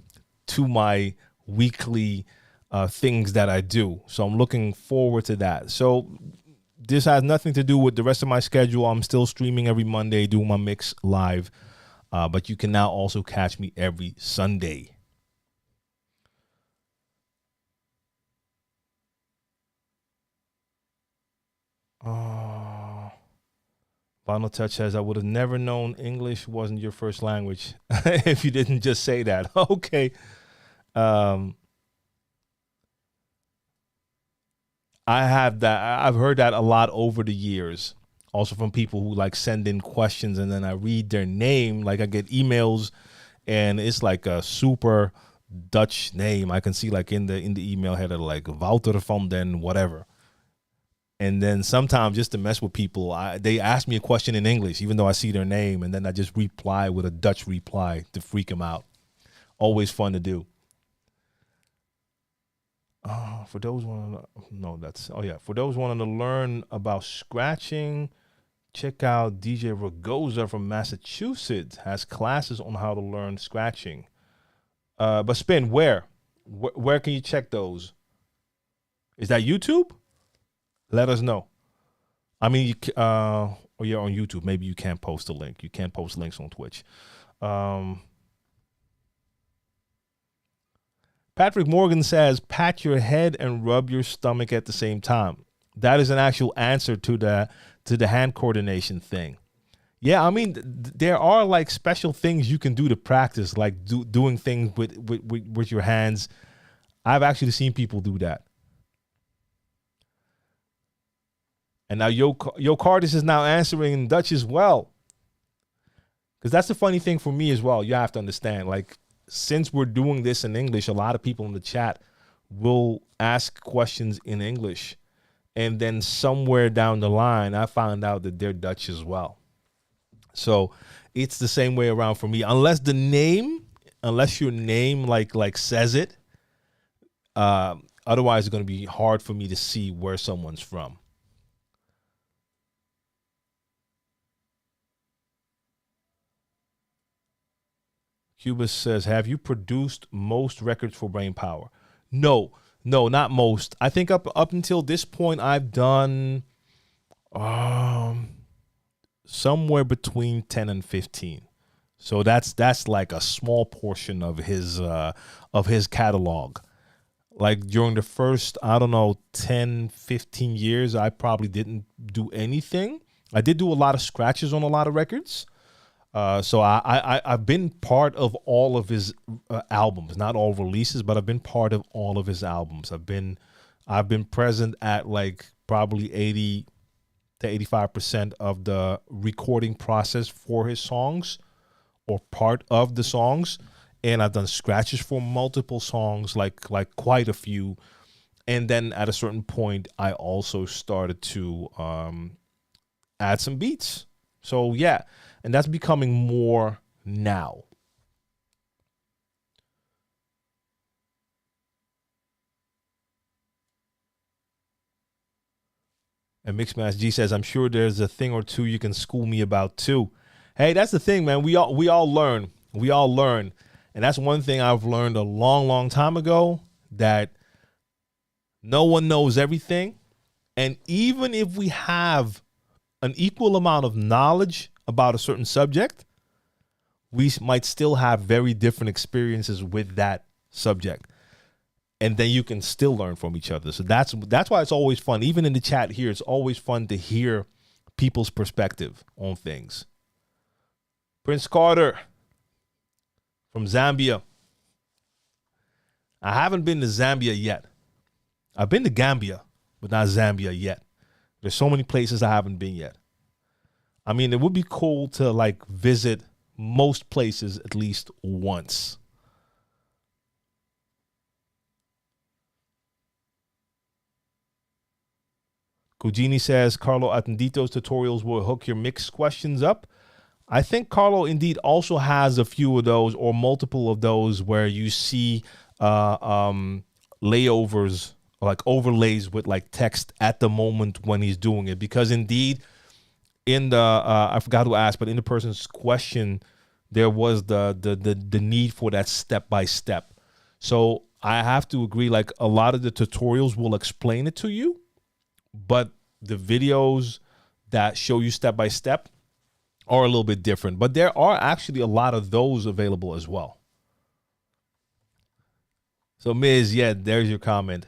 weekly things that I do. So I'm looking forward to that. So this has nothing to do with the rest of my schedule. I'm still streaming every Monday, doing my mix live. But you can now also catch me every Sunday. Final Touch says, I would have never known English wasn't your first language if you didn't just say that. Okay. I have that. I've heard that a lot over the years. Also from people who like send in questions and then I read their name. Like I get emails and it's like a super Dutch name. I can see like in the email header like Wouter van den whatever. And then sometimes just to mess with people, they ask me a question in English, even though I see their name, and then I just reply with a Dutch reply to freak them out. Always fun to do. For those wanting to learn about scratching, check out DJ Ragoza from Massachusetts. Has classes on how to learn scratching. But Spin, where can you check those? Is that YouTube? Let us know. I mean, or you're on YouTube. Maybe you can't post a link. You can't post links on Twitch. Patrick Morgan says, pat your head and rub your stomach at the same time. That is an actual answer to the hand coordination thing. Yeah, I mean, there are like special things you can do to practice, like doing things with your hands. I've actually seen people do that. And now Yo Cardis is now answering in Dutch as well. Because that's the funny thing for me as well. You have to understand, like, since we're doing this in English, a lot of people in the chat will ask questions in English. And then somewhere down the line, I found out that they're Dutch as well. So it's the same way around for me. Unless your name like says it. Otherwise, it's going to be hard for me to see where someone's from. Cubus says, have you produced most records for Brain Power? No, not most. I think up until this point, I've done somewhere between 10 and 15. So that's like a small portion of his catalog. Like during the first, 10, 15 years, I probably didn't do anything. I did do a lot of scratches on a lot of records. So I've been part of all of his albums, not all releases, but I've been part of all of his albums. I've been present at like probably 80 to 85% of the recording process for his songs or part of the songs. And I've done scratches for multiple songs, like quite a few. And then at a certain point, I also started to add some beats. So yeah. And that's becoming more now. And Mixmaster G says, I'm sure there's a thing or two you can school me about too. Hey, that's the thing, man. We all learn. We all learn. And that's one thing I've learned a long, long time ago, that No one knows everything. And even if we have an equal amount of knowledge about a certain subject, we might still have very different experiences with that subject. And then you can still learn from each other. So that's why it's always fun. Even in the chat here, it's always fun to hear people's perspective on things. Prince Carter from Zambia. I haven't been to Zambia yet. I've been to Gambia, but not Zambia yet. There's so many places I haven't been yet. I mean, it would be cool to like visit most places at least once. Kujini says, Carlo Attendito's tutorials will hook your mix questions up. I think Carlo indeed also has a few of those or multiple of those where you see layovers, like overlays with like text at the moment when he's doing it. Because indeed, in the, I forgot who asked, but in the person's question, there was the need for that step-by-step. So I have to agree, like a lot of the tutorials will explain it to you, but the videos that show you step-by-step are a little bit different. But there are actually a lot of those available as well. So Miz, yeah, there's your comment.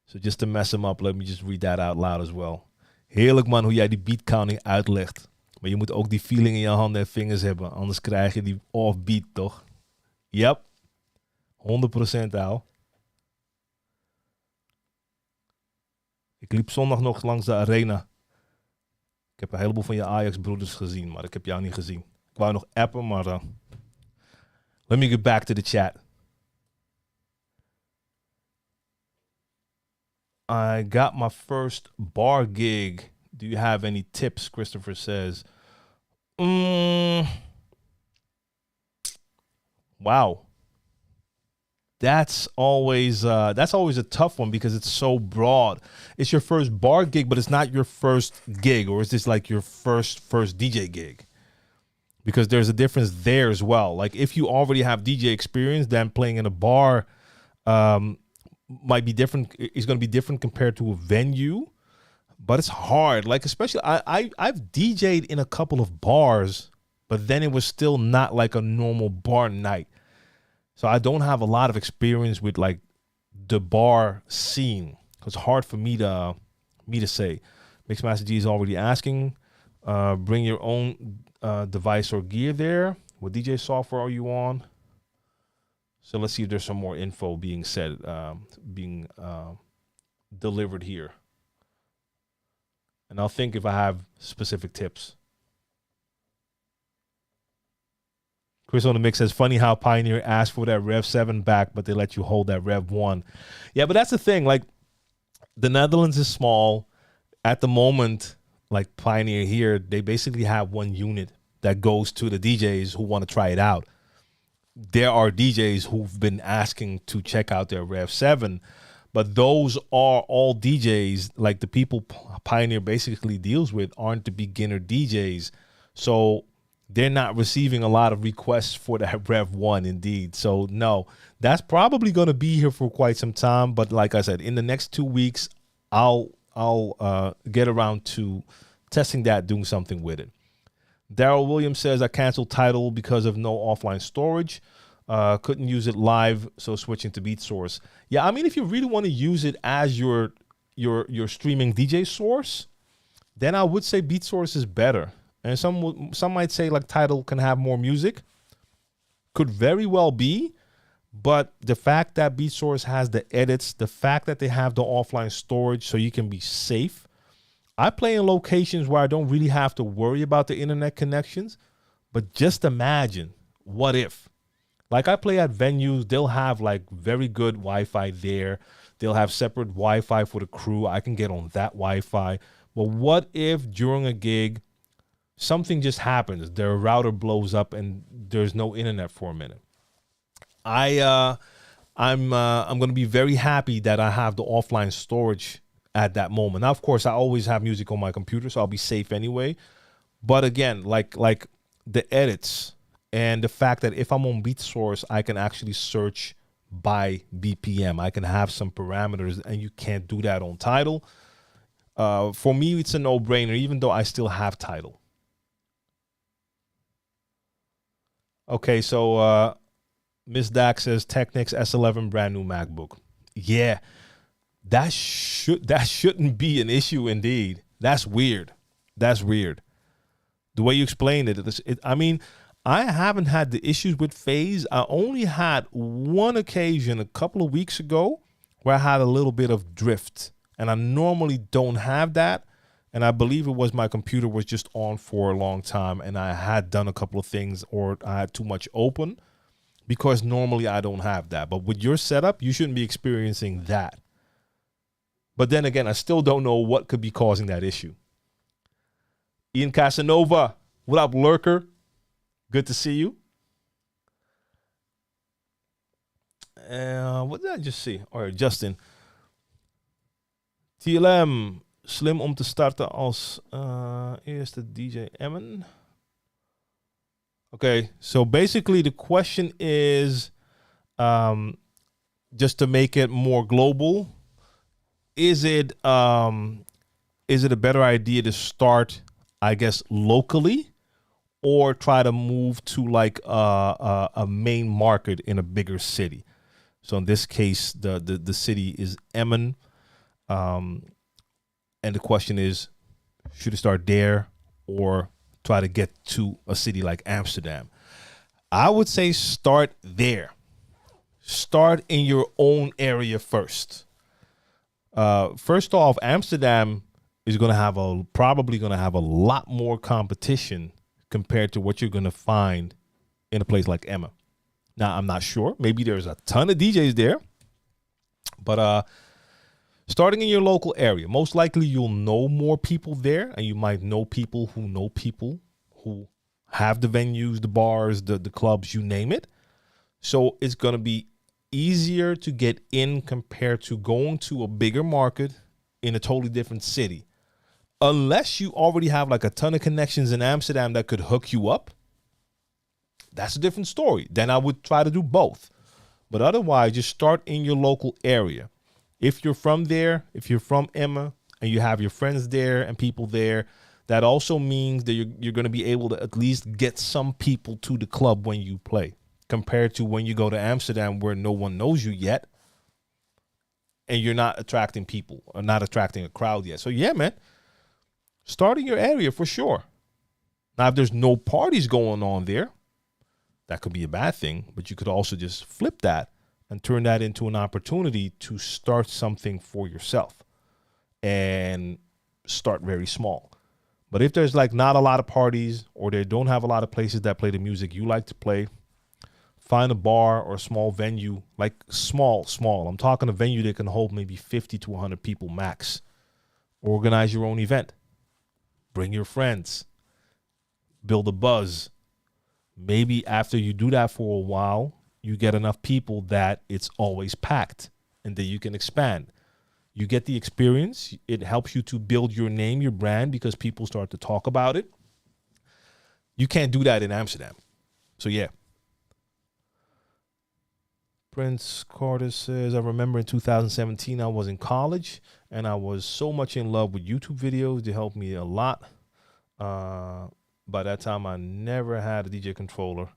So just to mess him up, let me just read that out loud as well. Heerlijk man, hoe jij die beat counting uitlegt. Maar je moet ook die feeling in je handen en vingers hebben. Anders krijg je die off-beat, toch? Yep. 100% Al. Ik liep zondag nog langs de arena. Ik heb een heleboel van je Ajax-broeders gezien, maar ik heb jou niet gezien. Ik wou nog appen, maar... let me get back to the chat. I got my first bar gig. Do you have any tips? Christopher says. Wow. That's always a tough one because it's so broad. It's your first bar gig, but it's not your first gig, or is this like your first DJ gig? Because there's a difference there as well. Like if you already have DJ experience, then playing in a bar might be different. It's going to be different compared to a venue, but it's hard. Like especially I've DJ'd in a couple of bars, but then it was still not like a normal bar night. So I don't have a lot of experience with like the bar scene. It's hard for me to say. Mixmaster G is already asking. Bring your own device or gear there. What DJ software are you on? So let's see if there's some more info being said, being delivered here. And I'll think if I have specific tips. Chris on the mix says, funny how Pioneer asked for that Rev 7 back, but they let you hold that Rev 1. Yeah, but that's the thing. Like, the Netherlands is small. At the moment, like Pioneer here, they basically have one unit that goes to the DJs who want to try it out. There are DJs who've been asking to check out their Rev 7, but those are all DJs, like the people Pioneer basically deals with aren't the beginner DJs. So they're not receiving a lot of requests for that Rev 1 indeed. So no, that's probably going to be here for quite some time. But like I said, in the next 2 weeks, I'll get around to testing that, doing something with it. Daryl Williams says, I canceled Tidal because of no offline storage. Couldn't use it live, so switching to BeatSource. Yeah, I mean, if you really want to use it as your streaming DJ source, then I would say BeatSource is better. And some might say like Tidal can have more music. Could very well be. But the fact that BeatSource has the edits, the fact that they have the offline storage so you can be safe. I play in locations where I don't really have to worry about the internet connections. But just imagine, what if? Like I play at venues, they'll have like very good Wi-Fi there. They'll have separate Wi-Fi for the crew. I can get on that Wi-Fi. But what if during a gig, something just happens, their router blows up and there's no internet for a minute? I'm going to be very happy that I have the offline storage at that moment. Now, of course, I always have music on my computer, so I'll be safe anyway. But again, like the edits and the fact that if I'm on BeatSource, I can actually search by BPM. I can have some parameters, and you can't do that on Tidal. For me, it's a no-brainer, even though I still have Tidal. Okay, so Miss Dax says Technics S11 brand new MacBook. Yeah, that shouldn't be an issue indeed. That's weird. That's weird. The way you explained it, I mean, I haven't had the issues with phase. I only had one occasion a couple of weeks ago where I had a little bit of drift, and I normally don't have that. And I believe it was my computer was just on for a long time, and I had done a couple of things, or I had too much open, because normally I don't have that. But with your setup, you shouldn't be experiencing that. But then again, I still don't know what could be causing that issue. Ian Casanova, what up, Lurker? Good to see you. What did I just see? All right, Justin. TLM, slim om te starten als eerste DJ Emmen. Okay, so basically the question is, just to make it more global, is it a better idea to start, I guess, locally, or try to move to like a main market in a bigger city? So in this case, the city is Emmen, and the question is, should it start there or try to get to a city like Amsterdam? I would say start there. Start in your own area first. First off, Amsterdam is probably going to have a lot more competition compared to what you're going to find in a place like Emma. Now, I'm not sure. Maybe there's a ton of DJs there. But starting in your local area, most likely you'll know more people there, and you might know people who have the venues, the bars, the clubs, you name it. So it's going to be easier to get in compared to going to a bigger market in a totally different city. Unless you already have like a ton of connections in Amsterdam that could hook you up, that's a different story. Then I would try to do both. But otherwise, just start in your local area. If you're from there, if you're from Emma, and you have your friends there and people there, that also means that you're going to be able to at least get some people to the club when you play, compared to when you go to Amsterdam where no one knows you yet, and you're not attracting people or not attracting a crowd yet. So yeah, man, start in your area for sure. Now, if there's no parties going on there, that could be a bad thing, but you could also just flip that and turn that into an opportunity to start something for yourself and start very small. But if there's like not a lot of parties, or they don't have a lot of places that play the music you like to play, find a bar or a small venue, like small. I'm talking a venue that can hold maybe 50 to 100 people max. Organize your own event. Bring your friends. Build a buzz. Maybe after you do that for a while, you get enough people that it's always packed, and then you can expand. You get the experience. It helps you to build your name, your brand, because people start to talk about it. You can't do that in Amsterdam. So yeah. Prince Carter says, I remember in 2017, I was in college and I was so much in love with YouTube videos. They helped me a lot. By that time, I never had a DJ controller,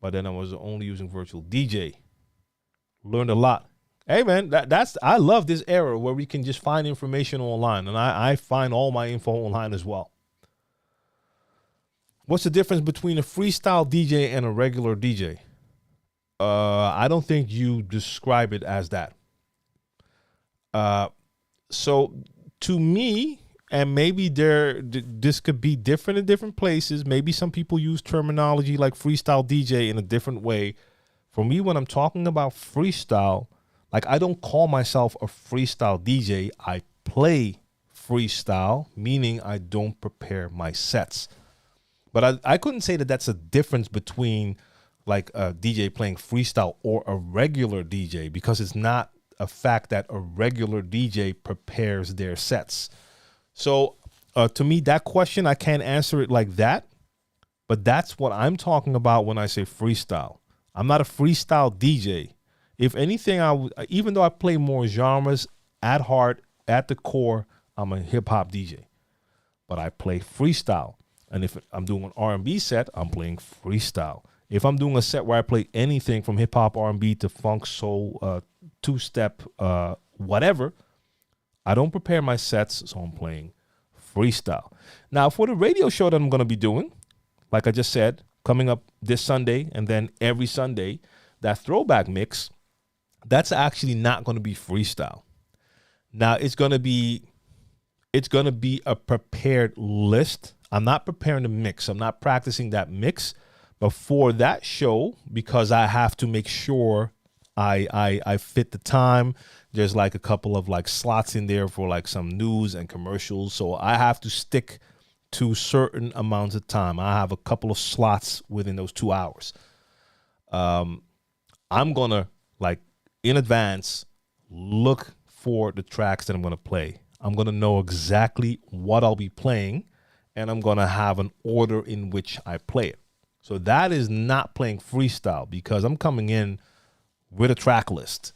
but then I was only using virtual DJ. Learned a lot. Hey, man, I love this era where we can just find information online, and I find all my info online as well. What's the difference between a freestyle DJ and a regular DJ? I don't think you describe it as that. So to me, and maybe this could be different in different places. Maybe some people use terminology like freestyle DJ in a different way. For me, when I'm talking about freestyle, like, I don't call myself a freestyle DJ. I play freestyle, meaning I don't prepare my sets. But I couldn't say that that's a difference between like a DJ playing freestyle or a regular DJ, because it's not a fact that a regular DJ prepares their sets. So to me, that question, I can't answer it like that, but that's what I'm talking about when I say freestyle. I'm not a freestyle DJ. If anything, even though I play more genres, at heart, at the core, I'm a hip hop DJ. But I play freestyle. And if I'm doing an R&B set, I'm playing freestyle. If I'm doing a set where I play anything from hip hop, R&B to funk, soul, two-step, whatever, I don't prepare my sets, so I'm playing freestyle. Now, for the radio show that I'm going to be doing, like I just said, coming up this Sunday and then every Sunday, that throwback mix, that's actually not going to be freestyle. Now, it's going to be a prepared list. I'm not preparing the mix. I'm not practicing that mix. But for that show, because I have to make sure I fit the time, there's like a couple of like slots in there for like some news and commercials. So I have to stick to certain amounts of time. I have a couple of slots within those 2 hours. I'm going to, like, in advance, look for the tracks that I'm going to play. I'm going to know exactly what I'll be playing, and I'm going to have an order in which I play it. So that is not playing freestyle because I'm coming in with a track list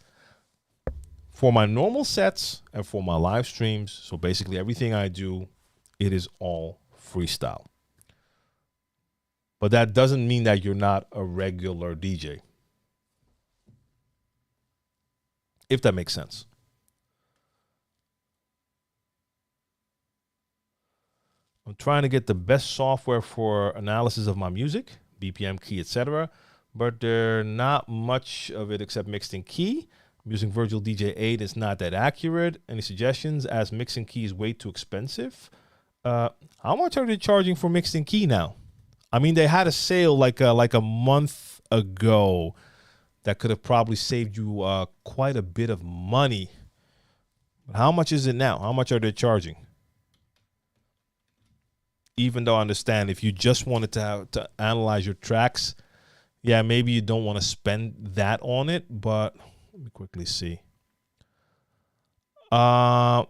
for my normal sets and for my live streams. So basically everything I do, it is all freestyle. But that doesn't mean that you're not a regular DJ, if that makes sense. I'm trying to get the best software for analysis of my music, BPM key, etc. But there's not much of it except mixed in key. I'm using Virtual DJ 8. It's not that accurate. Any suggestions? As mixing key is way too expensive. How much are they charging for mixed in key now? I mean, they had a sale like a month ago that could have probably saved you quite a bit of money. But how much is it now? How much are they charging? Even though I understand if you just wanted to analyze your tracks, yeah, maybe you don't want to spend that on it, but let me quickly see. So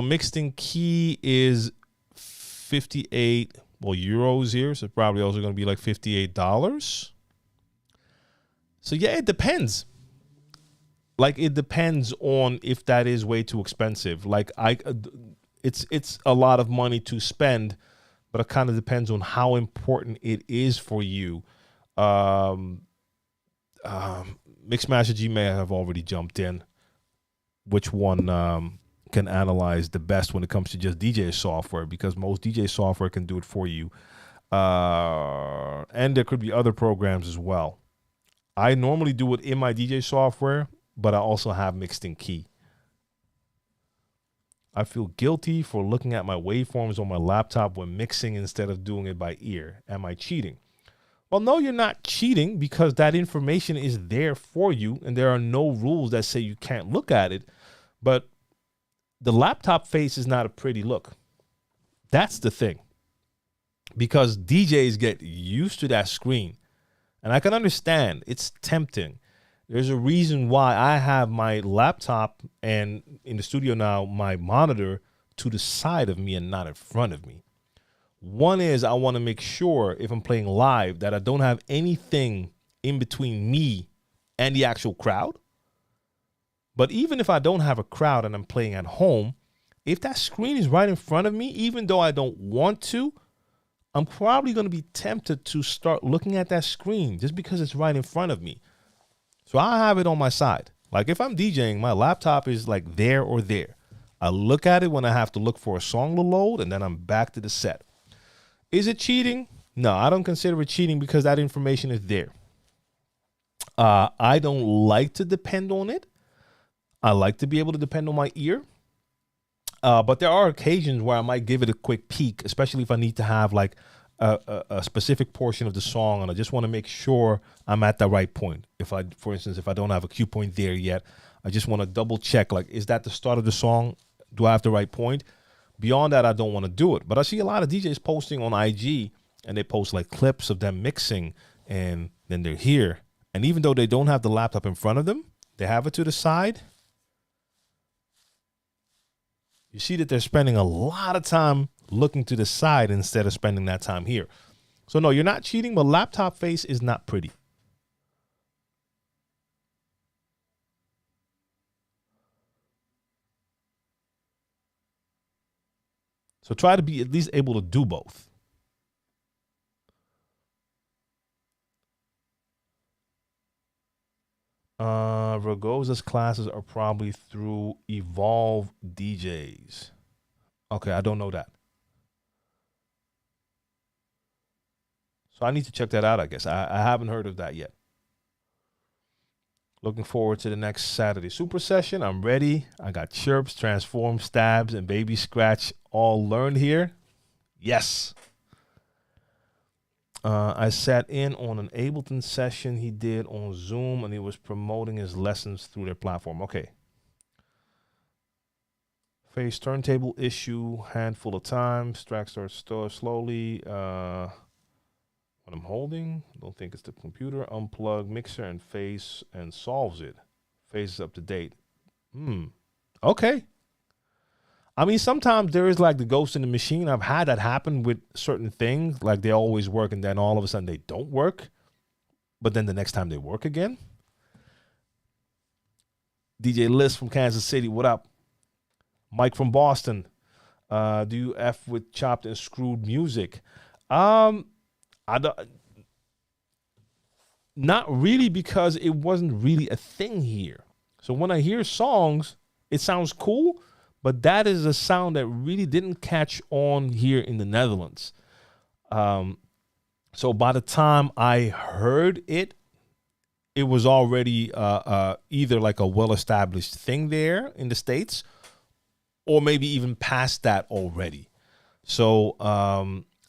mixed in key is 58 euros here, so probably also going to be like $58. So yeah, it depends. Like, it depends on if that is way too expensive. Like, it's a lot of money to spend, but it kind of depends on how important it is for you. Mixmaster G may have already jumped in. Which one can analyze the best when it comes to just DJ software? Because most DJ software can do it for you. And there could be other programs as well. I normally do it in my DJ software, but I also have mixed in key. I feel guilty for looking at my waveforms on my laptop when mixing instead of doing it by ear. Am I cheating? Well, no, you're not cheating because that information is there for you and there are no rules that say you can't look at it. But the laptop face is not a pretty look. That's the thing. Because DJs get used to that screen. And I can understand it's tempting. There's a reason why I have my laptop and in the studio now, my monitor to the side of me and not in front of me. One is I want to make sure if I'm playing live that I don't have anything in between me and the actual crowd. But even if I don't have a crowd and I'm playing at home, if that screen is right in front of me, even though I don't want to, I'm probably going to be tempted to start looking at that screen just because it's right in front of me. So I have it on my side. Like if I'm DJing, my laptop is like there or there. I look at it when I have to look for a song to load, and then I'm back to the set. Is it cheating? No, I don't consider it cheating because that information is there. I don't like to depend on it. I like to be able to depend on my ear. But there are occasions where I might give it a quick peek, especially if I need to have like a specific portion of the song and I just want to make sure I'm at the right point. For instance, if I don't have a cue point there yet, I just want to double check, like, is that the start of the song? Do I have the right point? Beyond that, I don't want to do it. But I see a lot of DJs posting on IG and they post like clips of them mixing and then they're here. And even though they don't have the laptop in front of them, they have it to the side. You see that they're spending a lot of time looking to the side instead of spending that time here. So no, you're not cheating, but laptop face is not pretty. So try to be at least able to do both. Ragoza's classes are probably through Evolve DJs. Okay, I don't know that. So I need to check that out, I guess. I haven't heard of that yet. Looking forward to the next Saturday Super Session. I'm ready. I got chirps, transform, stabs, and baby scratch all learned here. Yes. I sat in on an Ableton session he did on Zoom, and he was promoting his lessons through their platform. Okay. Face turntable issue, handful of times. Track starts slowly. What I'm holding, don't think it's the computer. Unplug mixer and face and solves it. Face is up to date. Okay. I mean, sometimes there is like the ghost in the machine. I've had that happen with certain things. Like they always work and then all of a sudden they don't work. But then the next time they work again. DJ Liz from Kansas City, what up? Mike from Boston. Do you F with chopped and screwed music? I don't, not really, because it wasn't really a thing here. So when I hear songs, it sounds cool, but that is a sound that really didn't catch on here in the Netherlands. So by the time I heard it, it was already either like a well-established thing there in the States, or maybe even past that already. So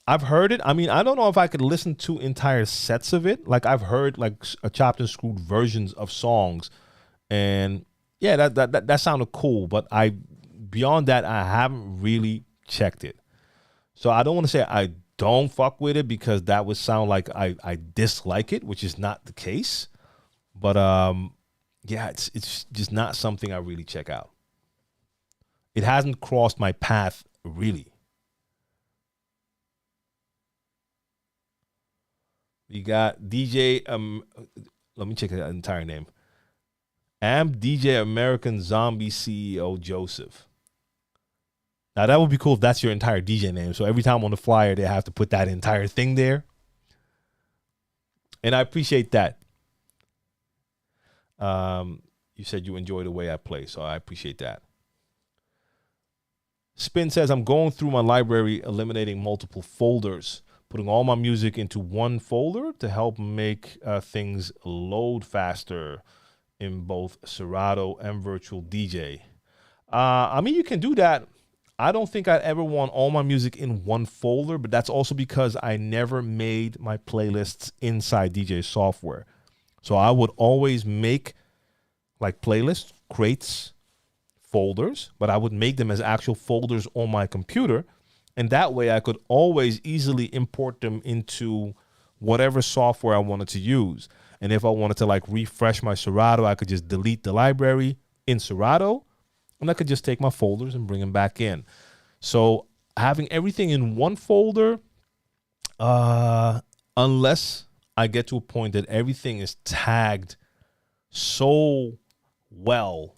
I've heard it. I mean, I don't know if I could listen to entire sets of it. Like I've heard like a chopped and screwed versions of songs, and yeah, that sounded cool. But beyond that, I haven't really checked it. So I don't want to say I don't fuck with it, because that would sound like I dislike it, which is not the case. But yeah, it's just not something I really check out. It hasn't crossed my path really. You got DJ, let me check the entire name. DJ American Zombie CEO Joseph. Now that would be cool if that's your entire DJ name. So every time on the flyer, they have to put that entire thing there. And I appreciate that. You said you enjoy the way I play, so I appreciate that. Spin says, I'm going through my library, eliminating multiple folders, putting all my music into one folder to help make things load faster in both Serato and Virtual DJ. I mean, you can do that. I don't think I'd ever want all my music in one folder, but that's also because I never made my playlists inside DJ software. So I would always make like playlists, crates, folders, but I would make them as actual folders on my computer. And that way I could always easily import them into whatever software I wanted to use. And if I wanted to like refresh my Serato, I could just delete the library in Serato, and I could just take my folders and bring them back in. So having everything in one folder, unless I get to a point that everything is tagged so well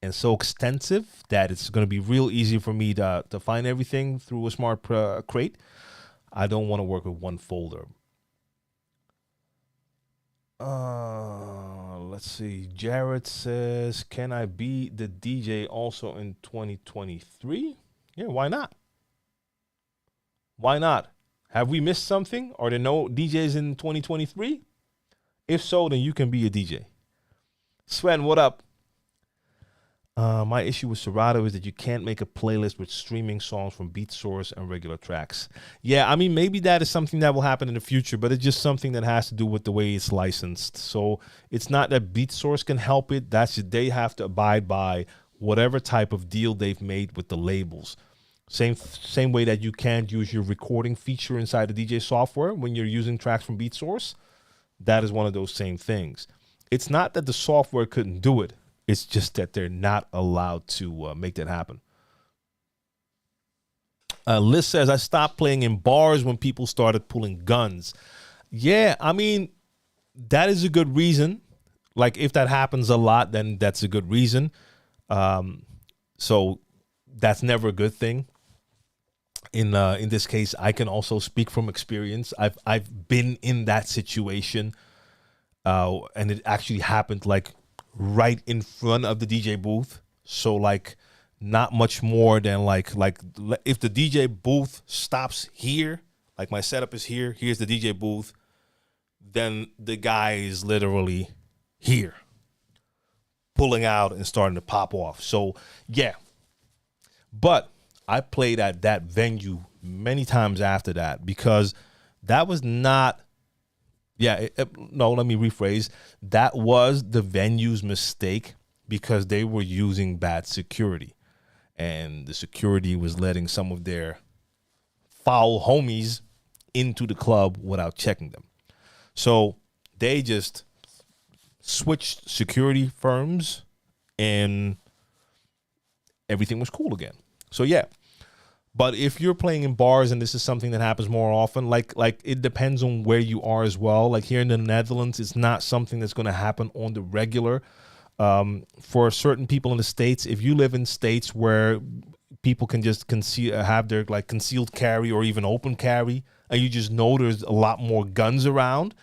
and so extensive that it's going to be real easy for me to find everything through a smart crate, I don't want to work with one folder. Let's see. Jared says, can I be the DJ also in 2023? Yeah, why not? Why not? Have we missed something? Are there no DJs in 2023? If so, then you can be a DJ. Sven, what up? My issue with Serato is that you can't make a playlist with streaming songs from Beat Source and regular tracks. Yeah, I mean, maybe that is something that will happen in the future, but it's just something that has to do with the way it's licensed. So it's not that Beat Source can help it. That's just, they have to abide by whatever type of deal they've made with the labels. Same way that you can't use your recording feature inside the DJ software when you're using tracks from Beat Source. That is one of those same things. It's not that the software couldn't do it. It's just that they're not allowed to make that happen. Liz says, I stopped playing in bars when people started pulling guns. Yeah, I mean, that is a good reason. Like, if that happens a lot, then that's a good reason. So that's never a good thing. In this case, I can also speak from experience. I've been in that situation, and it actually happened like right in front of the DJ booth. So like not much more than like if the DJ booth stops here, like my setup is here, here's the DJ booth, then the guy is literally here pulling out and starting to pop off. So yeah, but I played at that venue many times after that because that was not, no, let me rephrase. That was the venue's mistake because they were using bad security. And the security was letting some of their foul homies into the club without checking them. So they just switched security firms and everything was cool again. So yeah. But if you're playing in bars and this is something that happens more often, like it depends on where you are as well. Like here in the Netherlands, it's not something that's going to happen on the regular. For certain people in the States, if you live in states where people can just have their like concealed carry or even open carry, and you just know there's a lot more guns around,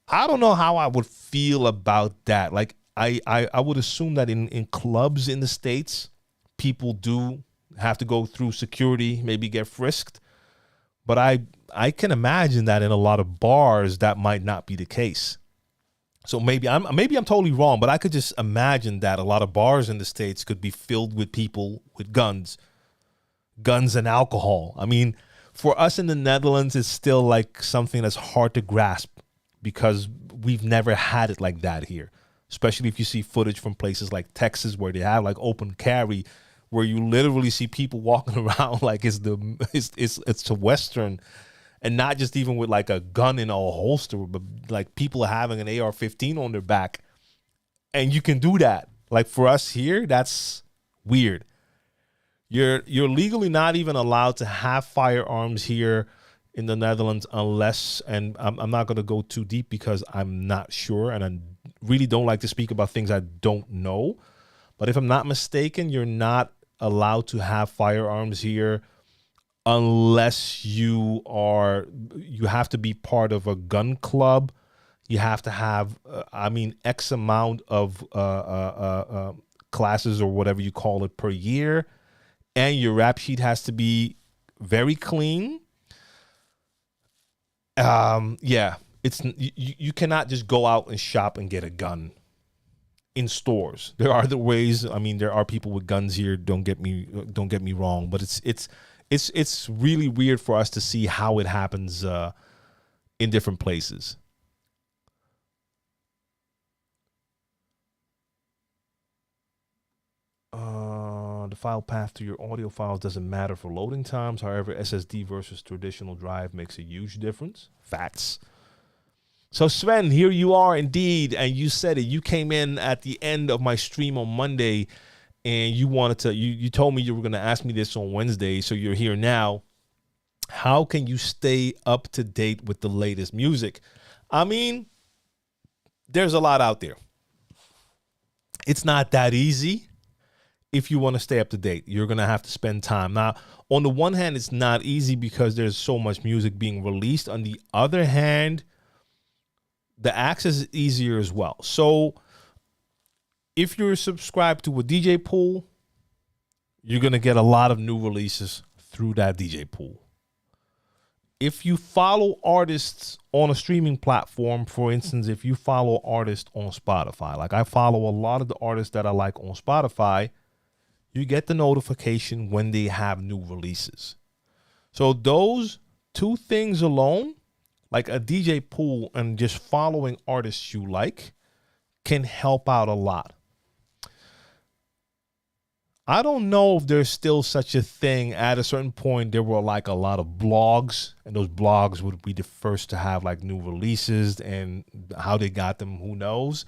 I don't know how I would feel about that. Like I would assume that in clubs in the States, people do have to go through security, maybe get frisked. But I can imagine that in a lot of bars that might not be the case. So maybe I'm totally wrong, but I could just imagine that a lot of bars in the States could be filled with people with guns and alcohol. I mean, for us in the Netherlands, it's still like something that's hard to grasp because we've never had it like that here. Especially if you see footage from places like Texas where they have like open carry, where you literally see people walking around like it's a Western, and not just even with like a gun in a holster, but like people having an AR-15 on their back, and you can do that. Like for us here, that's weird. You're legally not even allowed to have firearms here in the Netherlands unless, and I'm not going to go too deep because I'm not sure, and I really don't like to speak about things I don't know. But if I'm not mistaken, you're not allowed to have firearms here unless you have to be part of a gun club. You have to have, X amount of classes or whatever you call it per year. And your rap sheet has to be very clean. It's you cannot just go out and shop and get a gun in stores. There are other ways. I mean, there are people with guns here. Don't get me wrong, but it's really weird for us to see how it happens in different places. The file path to your audio files doesn't matter for loading times. However, SSD versus traditional drive makes a huge difference. Facts. So Sven, here you are indeed, and you said it. You came in at the end of my stream on Monday, and you wanted to. You told me you were going to ask me this on Wednesday, so you're here now. How can you stay up to date with the latest music? I mean, there's a lot out there. It's not that easy. If you want to stay up to date, you're going to have to spend time. Now, on the one hand, it's not easy because there's so much music being released. On the other hand, the access is easier as well. So if you're subscribed to a DJ pool, you're going to get a lot of new releases through that DJ pool. If you follow artists on a streaming platform, for instance, if you follow artists on Spotify, like I follow a lot of the artists that I like on Spotify, you get the notification when they have new releases. So those two things alone, like a DJ pool and just following artists you like, can help out a lot. I don't know if there's still such a thing. At a certain point, there were like a lot of blogs, and those blogs would be the first to have like new releases, and how they got them, who knows?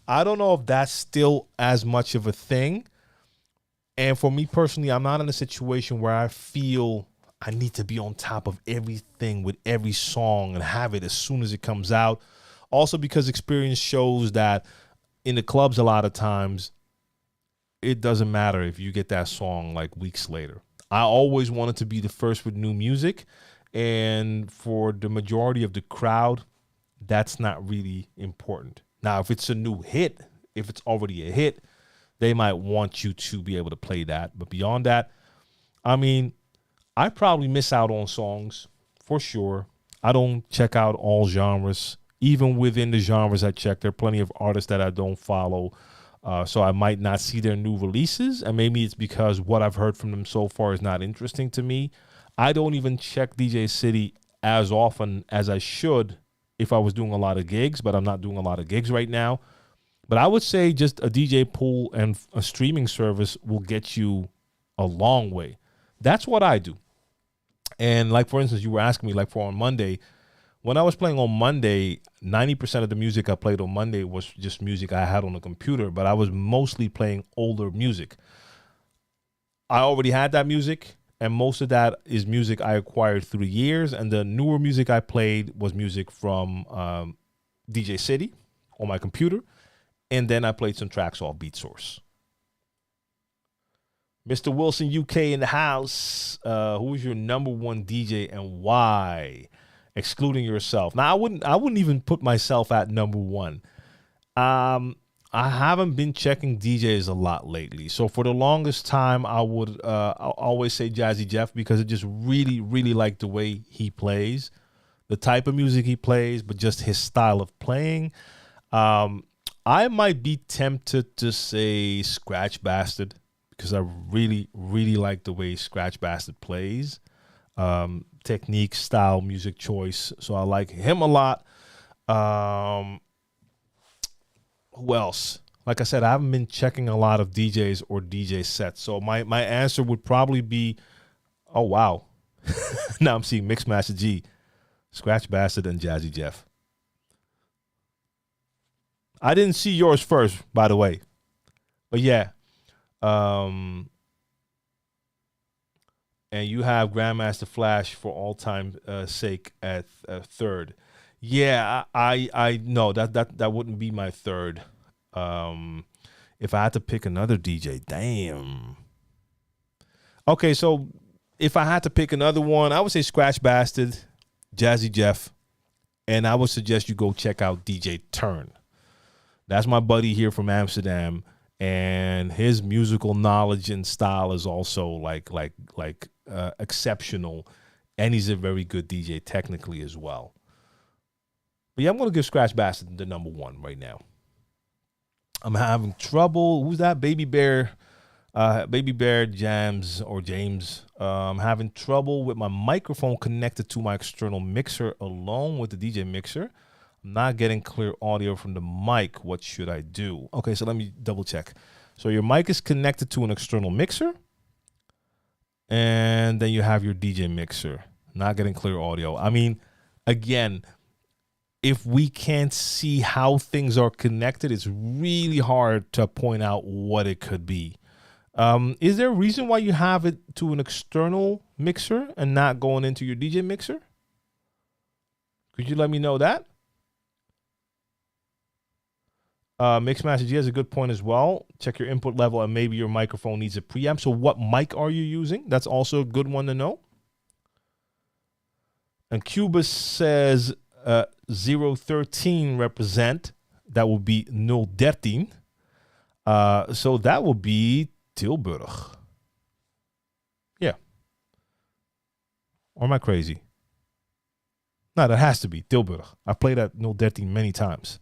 I don't know if that's still as much of a thing. And for me personally, I'm not in a situation where I feel I need to be on top of everything with every song and have it as soon as it comes out. Also because experience shows that in the clubs a lot of times, it doesn't matter if you get that song like weeks later. I always wanted to be the first with new music. And for the majority of the crowd, that's not really important. Now, if it's a new hit, if it's already a hit, they might want you to be able to play that. But beyond that, I mean, I probably miss out on songs for sure. I don't check out all genres. Even within the genres I check, there are plenty of artists that I don't follow. So I might not see their new releases. And maybe it's because what I've heard from them so far is not interesting to me. I don't even check DJ City as often as I should if I was doing a lot of gigs, but I'm not doing a lot of gigs right now. But I would say just a DJ pool and a streaming service will get you a long way. That's what I do. And like, for instance, you were asking me like for on Monday, when I was playing on Monday, 90% of the music I played on Monday was just music I had on the computer, but I was mostly playing older music. I already had that music, and most of that is music I acquired through the years. And the newer music I played was music from DJ City on my computer. And then I played some tracks off Beat Source. Mr. Wilson, UK in the house. Who is your number one DJ and why? Excluding yourself. Now, I wouldn't even put myself at number one. I haven't been checking DJs a lot lately. So for the longest time, I'll always say Jazzy Jeff because I just really, really like the way he plays, the type of music he plays, but just his style of playing. I might be tempted to say Scratch Bastard because I really, really like the way Scratch Bastard plays. Technique, style, music choice. So I like him a lot. Who else? Like I said, I haven't been checking a lot of DJs or DJ sets. So my answer would probably be, oh, wow. Now I'm seeing Mixmaster G, Scratch Bastard, and Jazzy Jeff. I didn't see yours first, by the way. But yeah. And you have Grandmaster Flash for all time sake at third. Yeah, I know that wouldn't be my third. If I had to pick another DJ, damn. Okay, so if I had to pick another one, I would say Scratch Bastard, Jazzy Jeff, and I would suggest you go check out DJ Turn. That's my buddy here from Amsterdam, and his musical knowledge and style is also like exceptional, and he's a very good DJ technically as well. But yeah, I'm going to give Scratch Bastard the number one right now. I'm having trouble. Who's that? Baby Bear James. I'm having trouble with my microphone connected to my external mixer alone with the DJ mixer. I'm not getting clear audio from the mic. What should I do? Okay, so let me double check. So your mic is connected to an external mixer, and then you have your DJ mixer. Not getting clear audio. I mean, again, if we can't see how things are connected, it's really hard to point out what it could be. Is there a reason why you have it to an external mixer and not going into your DJ mixer? Could you let me know that? Mixmaster G has a good point as well. Check your input level and maybe your microphone needs a preamp. So what mic are you using? That's also a good one to know. And Cubus says 013 represent. That will be 013. So that will be Tilburg. Yeah. Or am I crazy? No, that has to be Tilburg. I played at 013 many times.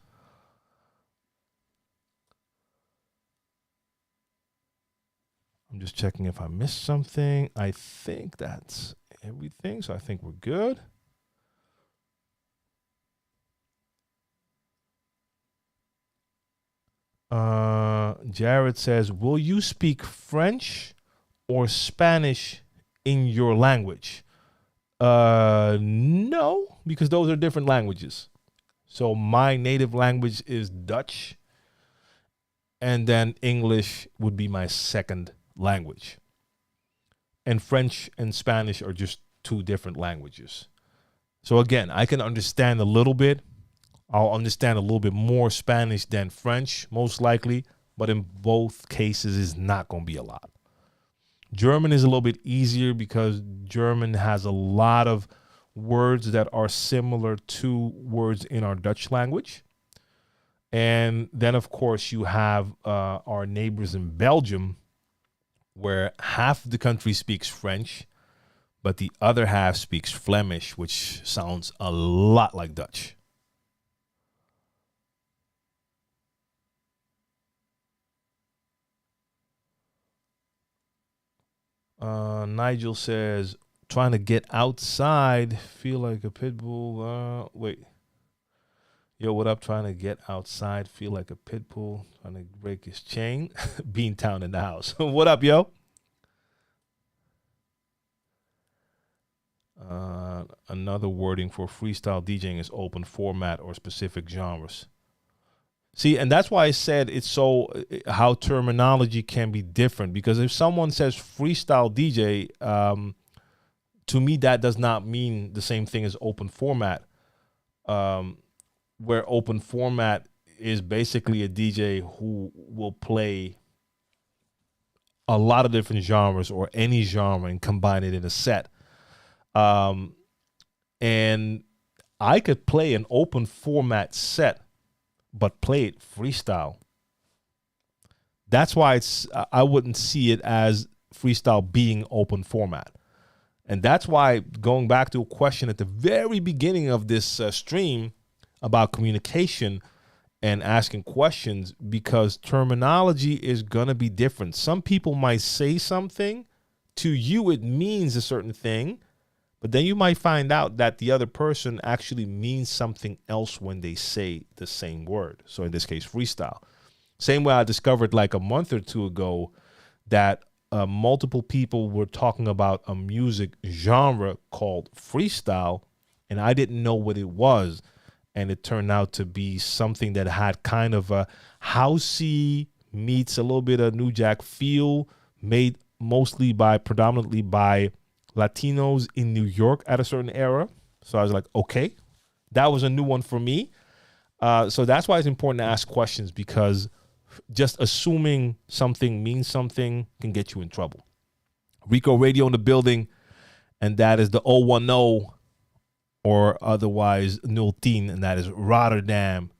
I'm just checking if I missed something. I think that's everything. So I think we're good. Jared says, will you speak French or Spanish in your language? No, because those are different languages. So my native language is Dutch, and then English would be my second language. And French and Spanish are just two different languages. So again, I can understand a little bit. I'll understand a little bit more Spanish than French, most likely, but in both cases, it's not going to be a lot. German is a little bit easier because German has a lot of words that are similar to words in our Dutch language. And then, of course, you have our neighbors in Belgium, where half the country speaks French, but the other half speaks Flemish, which sounds a lot like Dutch. Nigel says, trying to get outside, feel like a pit bull. Wait. Yo, what up? Trying to get outside, feel like a pit bull, trying to break his chain. Beantown in the house. What up, yo? Another wording for freestyle DJing is open format or specific genres. See, and that's why I said it's so how terminology can be different, because if someone says freestyle DJ, to me that does not mean the same thing as open format, where open format is basically a DJ who will play a lot of different genres or any genre and combine it in a set. And I could play an open format set, but play it freestyle. That's why I wouldn't see it as freestyle being open format. And that's why, going back to a question at the very beginning of this stream about communication and asking questions, because terminology is going to be different. Some people might say something, to you it means a certain thing, but then you might find out that the other person actually means something else when they say the same word. So in this case, freestyle. Same way I discovered like a month or two ago that multiple people were talking about a music genre called freestyle, and I didn't know what it was. And it turned out to be something that had kind of a housey meets a little bit of New Jack feel, made predominantly by Latinos in New York at a certain era. So I was like, okay, that was a new one for me. So that's why it's important to ask questions, because just assuming something means something can get you in trouble. Rico Radio in the building, and that is the 010, or otherwise 010, and that is Rotterdam.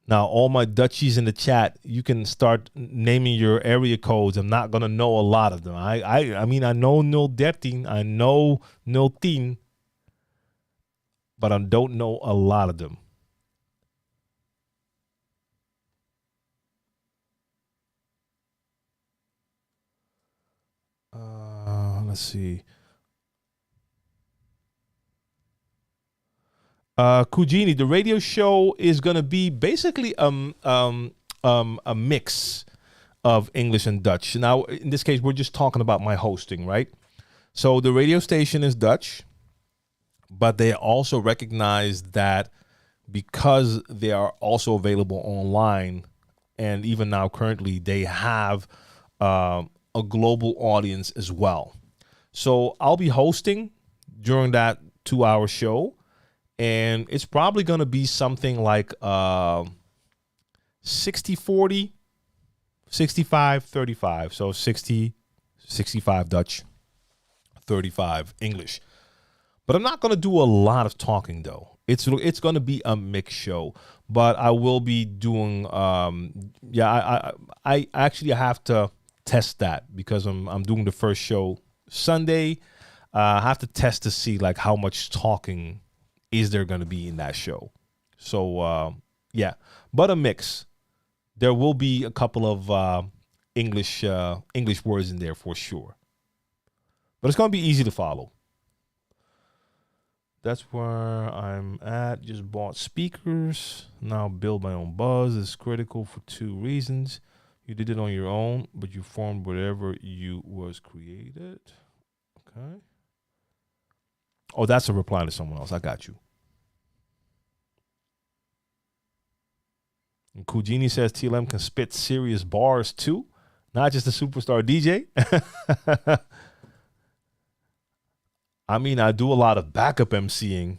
Now, all my Dutchies in the chat, you can start naming your area codes. I'm not going to know a lot of them. I mean, I know 013, I know 010, but I don't know a lot of them. Let's see. Kujini, the radio show is going to be basically a mix of English and Dutch. Now, in this case, we're just talking about my hosting, right? So the radio station is Dutch, but they also recognize that because they are also available online, and even now currently, they have a global audience as well. So I'll be hosting during that 2-hour show. And it's probably going to be something like 60-40, 65-35. So 65 Dutch, 35 English. But I'm not going to do a lot of talking, though. It's going to be a mixed show. But I will be doing, I actually have to test that, because I'm doing the first show Sunday. I have to test to see like how much talking is there going to be in that show. So, but a mix. There will be a couple of English words in there for sure. But it's going to be easy to follow. That's where I'm at. Just bought speakers. Now build my own buzz. It's critical for 2 reasons. You did it on your own, but you formed whatever you was created. Okay. Oh, that's a reply to someone else. I got you. And Kujini says TLM can spit serious bars too, not just a superstar DJ. I mean, I do a lot of backup emceeing.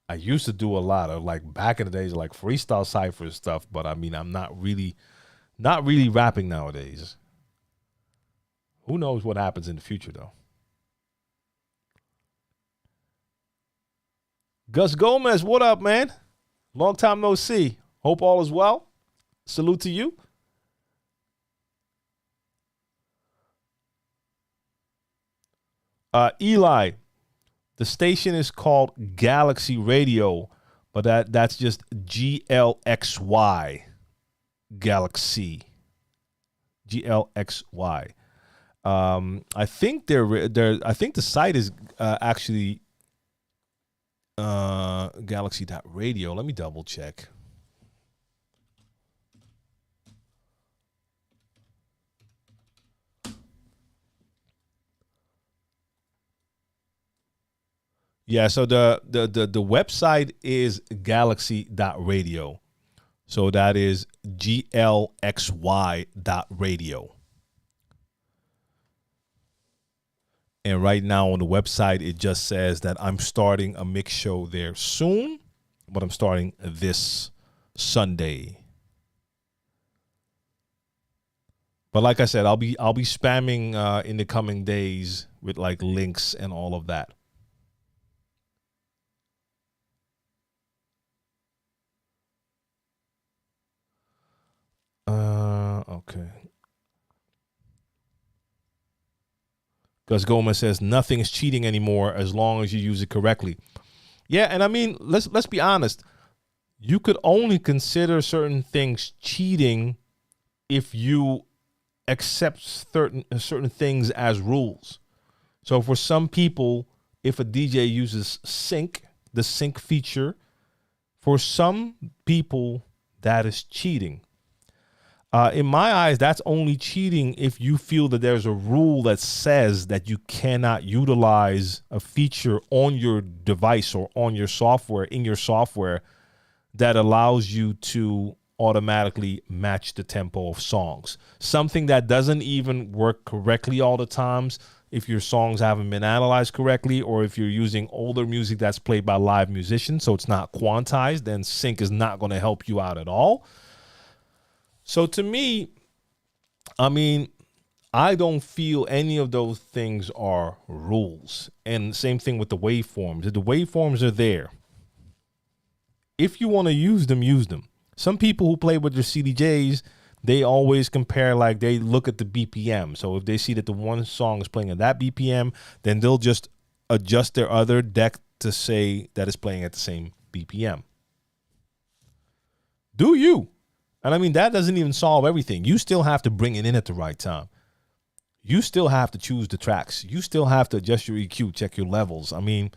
I used to do a lot of, like, back in the days, like freestyle cypher stuff, but I mean, I'm not really rapping nowadays. Who knows what happens in the future, though? Gus Gomez, what up, man? Long time no see. Hope all is well. Salute to you. Eli, the station is called Galaxy Radio, but that's just GLXY. Galaxy. GLXY. I think I think the site is actually Galaxy.radio. Let me double check. Yeah, so the website is galaxy.radio. So that is glxy.radio. And right now on the website, it just says that I'm starting a mix show there soon, but I'm starting this Sunday. But like I said, I'll be spamming in the coming days with like links and all of that. Okay. Gus Gomez says nothing is cheating anymore as long as you use it correctly. Yeah, and I mean, let's be honest. You could only consider certain things cheating if you accept certain things as rules. So for some people, if a DJ uses the sync feature, for some people that is cheating. In my eyes, that's only cheating if you feel that there's a rule that says that you cannot utilize a feature on your device or on your software, in your software, that allows you to automatically match the tempo of songs. Something that doesn't even work correctly all the times if your songs haven't been analyzed correctly, or if you're using older music that's played by live musicians, so it's not quantized, then sync is not going to help you out at all. So to me, I mean, I don't feel any of those things are rules. And same thing with the waveforms. The waveforms are there. If you want to use them, use them. Some people who play with their CDJs, they always compare, like they look at the BPM. So if they see that the one song is playing at that BPM, then they'll just adjust their other deck to say that it's playing at the same BPM. Do you? And I mean, that doesn't even solve everything. You still have to bring it in at the right time. You still have to choose the tracks. You still have to adjust your EQ, check your levels. I mean,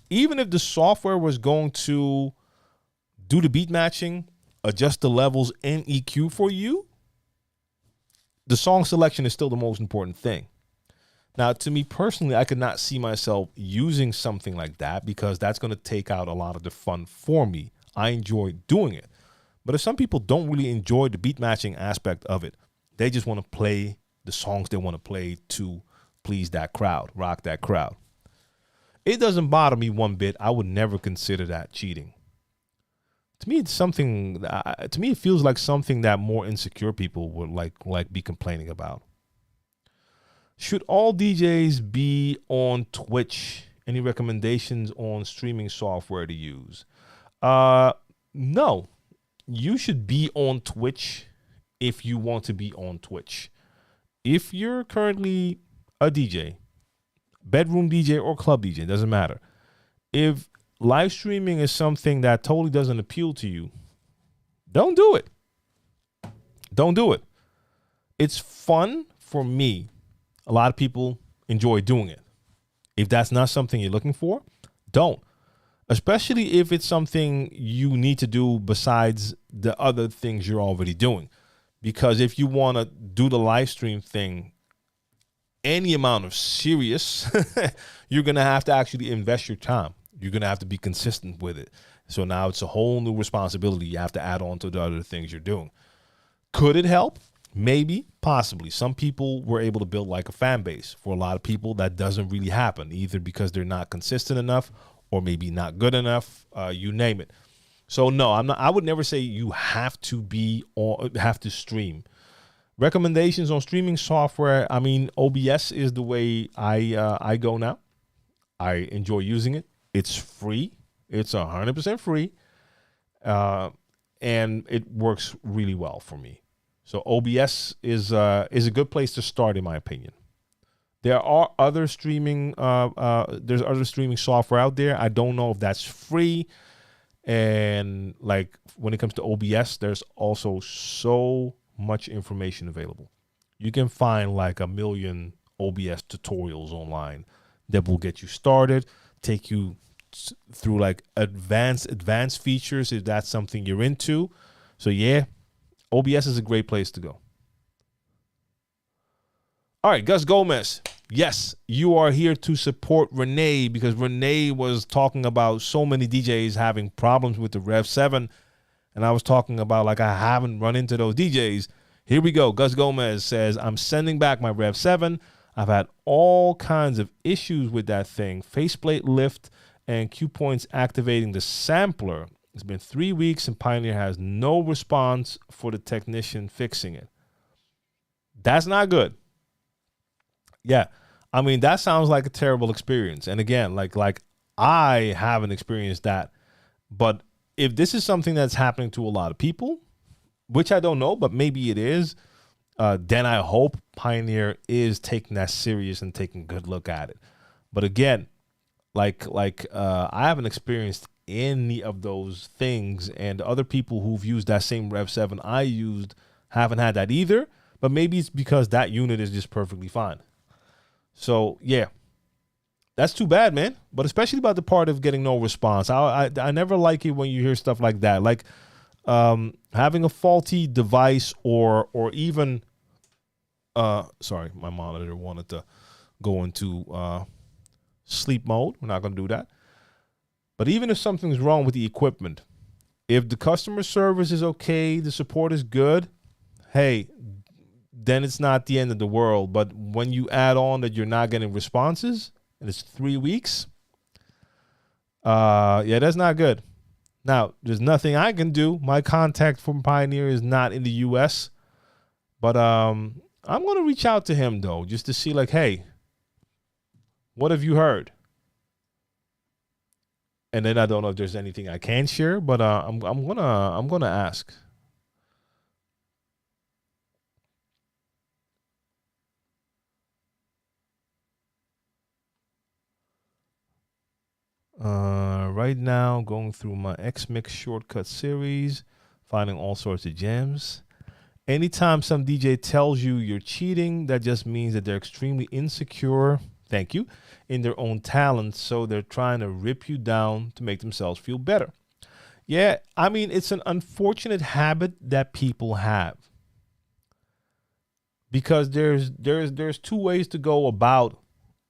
even if the software was going to do the beat matching, adjust the levels and EQ for you, the song selection is still the most important thing. Now, to me personally, I could not see myself using something like that because that's going to take out a lot of the fun for me. I enjoy doing it. But if some people don't really enjoy the beat matching aspect of it, they just want to play the songs they want to play to please that crowd, rock that crowd. It doesn't bother me one bit. I would never consider that cheating. To me, it's something. To me, it feels like something that more insecure people would like be complaining about. Should all DJs be on Twitch? Any recommendations on streaming software to use? No. You should be on Twitch if you want to be on Twitch. If you're currently a DJ, bedroom DJ or club DJ, doesn't matter. If live streaming is something that totally doesn't appeal to you, don't do it. Don't do it. It's fun for me. A lot of people enjoy doing it. If that's not something you're looking for, don't. Especially if it's something you need to do besides the other things you're already doing. Because if you want to do the live stream thing, any amount of serious, you're going to have to actually invest your time. You're going to have to be consistent with it. So now it's a whole new responsibility you have to add on to the other things you're doing. Could it help? Maybe, possibly. Some people were able to build like a fan base. For a lot of people, that doesn't really happen, either because they're not consistent enough or maybe not good enough, you name it. So no, I would never say you have to be or have to stream. Recommendations on streaming software. I mean, OBS is the way I go now. I enjoy using it. It's free. It's 100% free, and it works really well for me. So OBS is a good place to start, in my opinion. There are other streaming. There's other streaming software out there. I don't know if that's free. And like when it comes to OBS, there's also so much information available. You can find like a million OBS tutorials online that will get you started, take you through like advanced features if that's something you're into. So yeah, OBS is a great place to go. All right, Gus Gomez. Yes, you are here to support Renee because Renee was talking about so many DJs having problems with the Rev 7. And I was talking about like I haven't run into those DJs. Here we go. Gus Gomez says, I'm sending back my Rev 7. I've had all kinds of issues with that thing. Faceplate lift and cue points activating the sampler. It's been 3 weeks and Pioneer has no response for the technician fixing it. That's not good. Yeah, I mean, that sounds like a terrible experience. And again, like I haven't experienced that. But if this is something that's happening to a lot of people, which I don't know, but maybe it is, then I hope Pioneer is taking that serious and taking a good look at it. But again, I haven't experienced any of those things, and other people who've used that same Rev 7 I used haven't had that either. But maybe it's because that unit is just perfectly fine. So, yeah, that's too bad, man. But especially about the part of getting no response. I never like it when you hear stuff like that. Like having a faulty device or even, sorry, my monitor wanted to go into sleep mode. We're not going to do that. But even if something's wrong with the equipment, if the customer service is okay, the support is good, hey, then it's not the end of the world. But when you add on that you're not getting responses and it's 3 weeks, yeah, that's not good. Now, there's nothing I can do. My contact from Pioneer is not in the U.S., but I'm going to reach out to him, though, just to see, like, hey, what have you heard? And then I don't know if there's anything I can share, but I'm gonna ask. Right now, going through my X-Mix shortcut series, finding all sorts of gems. Anytime some DJ tells you you're cheating, that just means that they're extremely insecure, thank you, in their own talent, so they're trying to rip you down to make themselves feel better. Yeah, I mean, it's an unfortunate habit that people have. Because there's two ways to go about,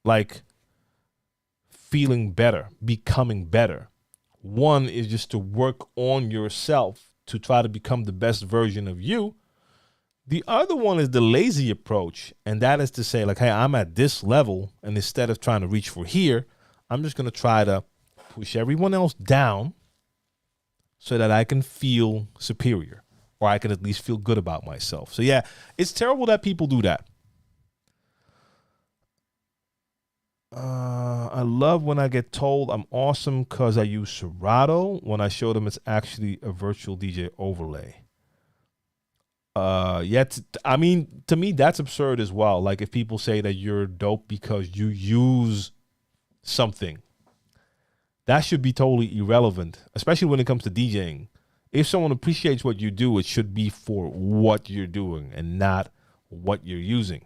like, feeling better, becoming better. One is just to work on yourself to try to become the best version of you. The other one is the lazy approach, and that is to say, like, hey, I'm at this level, and instead of trying to reach for here, I'm just going to try to push everyone else down so that I can feel superior, or I can at least feel good about myself. So, yeah, it's terrible that people do that. I love when I get told I'm awesome because I use Serato when I show them it's actually a virtual DJ overlay. I mean, to me, that's absurd as well. Like if people say that you're dope because you use something, that should be totally irrelevant, especially when it comes to DJing. If someone appreciates what you do, it should be for what you're doing and not what you're using.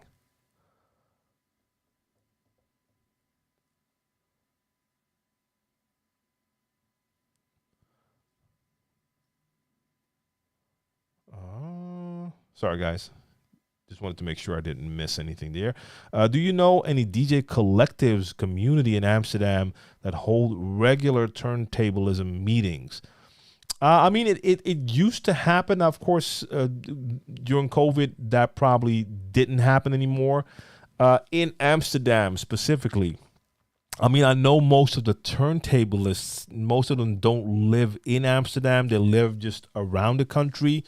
Sorry, guys. Just wanted to make sure I didn't miss anything there. Do you know any DJ collectives community in Amsterdam that hold regular turntablism meetings? I mean, it used to happen. Of course, during COVID, that probably didn't happen anymore. In Amsterdam specifically, I mean, I know most of the turntablists, most of them don't live in Amsterdam. They live just around the country.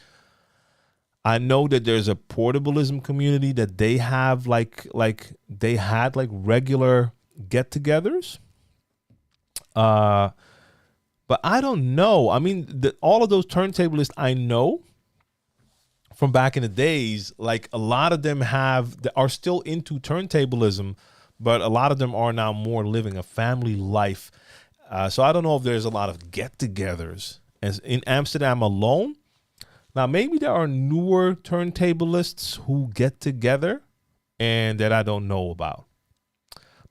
I know that there's a portablism community that they have they had like regular get-togethers. But I don't know. I mean, all of those turntablists I know from back in the days, like a lot of them are still into turntablism, but a lot of them are now more living a family life. So I don't know if there's a lot of get-togethers as in Amsterdam alone. Now, maybe there are newer turntablists who get together and that I don't know about.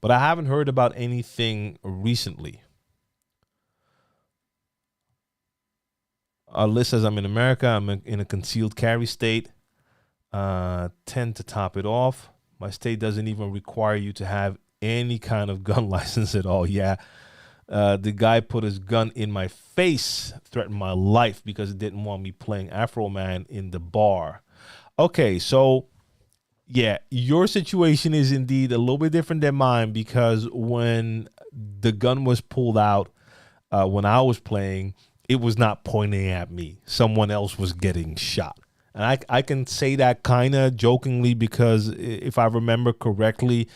But I haven't heard about anything recently. Liz says, I'm in America. I'm in a concealed carry state. 10 to top it off. My state doesn't even require you to have any kind of gun license at all. Yeah. The guy put his gun in my face, threatened my life because he didn't want me playing Afro Man in the bar. Okay, so yeah, your situation is indeed a little bit different than mine because when the gun was pulled out when I was playing, it was not pointing at me. Someone else was getting shot. And I can say that kind of jokingly because if I remember correctly,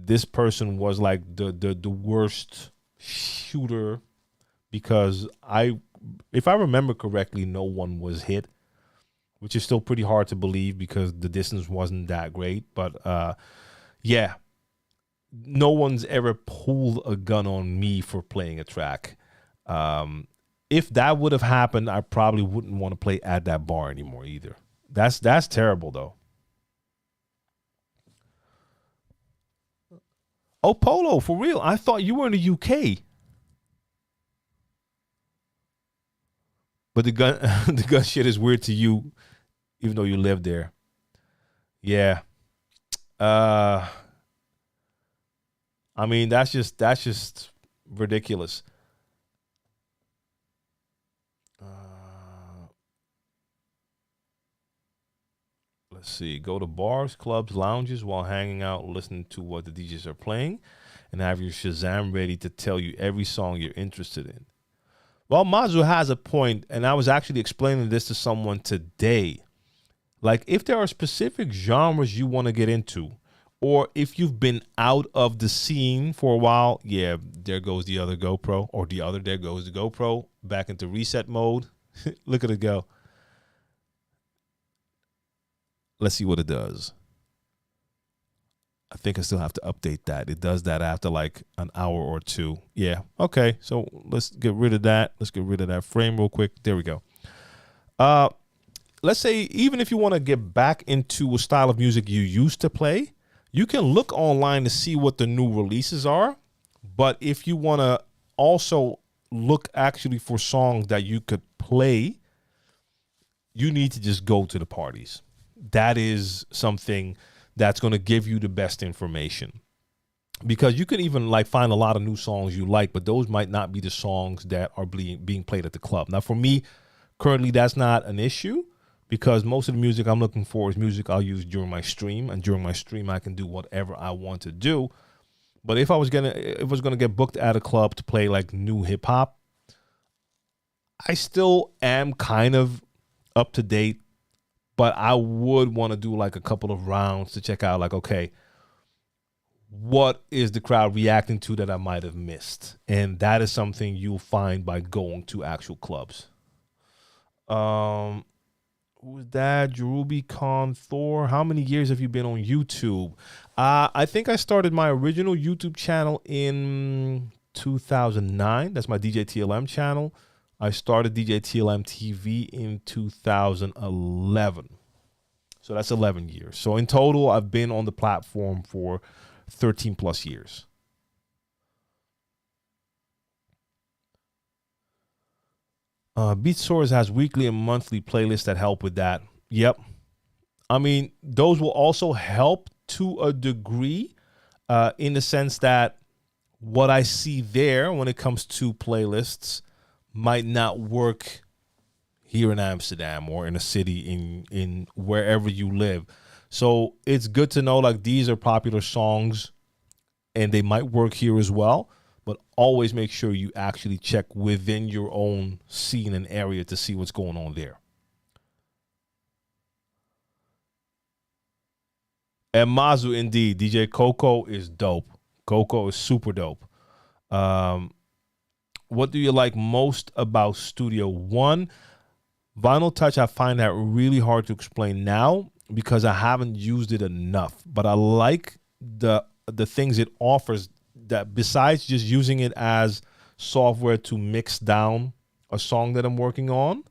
this person was like the worst shooter because if I remember correctly, no one was hit, which is still pretty hard to believe because the distance wasn't that great. But yeah, no one's ever pulled a gun on me for playing a track. If that would have happened, I probably wouldn't want to play at that bar anymore either. That's terrible though. Oh, Polo, for real? I thought you were in the UK. But the gun the gun shit is weird to you, even though you live there. Yeah. I mean, that's just ridiculous. Let's see. Go to bars, clubs, lounges while hanging out, listening to what the DJs are playing, and have your Shazam ready to tell you every song you're interested in. Well, Mazu has a point, and I was actually explaining this to someone today. Like, if there are specific genres you want to get into, or if you've been out of the scene for a while, yeah, there goes the other GoPro, or there goes the GoPro, back into reset mode. Look at it go. Let's see what it does. I think I still have to update that. It does that after like an hour or two. Yeah. Okay. So let's get rid of that. Let's get rid of that frame real quick. There we go. Let's say even if you want to get back into a style of music you used to play, you can look online to see what the new releases are. But if you want to also look actually for songs that you could play, you need to just go to the parties. That is something that's going to give you the best information, because you can even like find a lot of new songs you like, but those might not be the songs that are being played at the club. Now, for me, currently, that's not an issue because most of the music I'm looking for is music I'll use during my stream, and during my stream, I can do whatever I want to do. But if I was gonna get booked at a club to play like new hip hop, I still am kind of up to date. But I would want to do like a couple of rounds to check out like, okay, what is the crowd reacting to that I might have missed? And that is something you'll find by going to actual clubs. Who was that? Jerubi Khan Thor. How many years have you been on YouTube? I think I started my original YouTube channel in 2009. That's my DJ TLM channel. I started DJ TLM TV in 2011. So that's 11 years. So in total, I've been on the platform for 13 plus years. BeatSource has weekly and monthly playlists that help with that. Yep. I mean, those will also help to a degree in the sense that what I see there when it comes to playlists might not work here in Amsterdam or in a city in wherever you live. So it's good to know like these are popular songs and they might work here as well, but always make sure you actually check within your own scene and area to see what's going on there. And Mazu, indeed, DJ Coco is dope. Coco is super dope. What do you like most about Studio One? Vinyl Touch, I find that really hard to explain now because I haven't used it enough. But I like the things it offers, that besides just using it as software to mix down a song that I'm working on.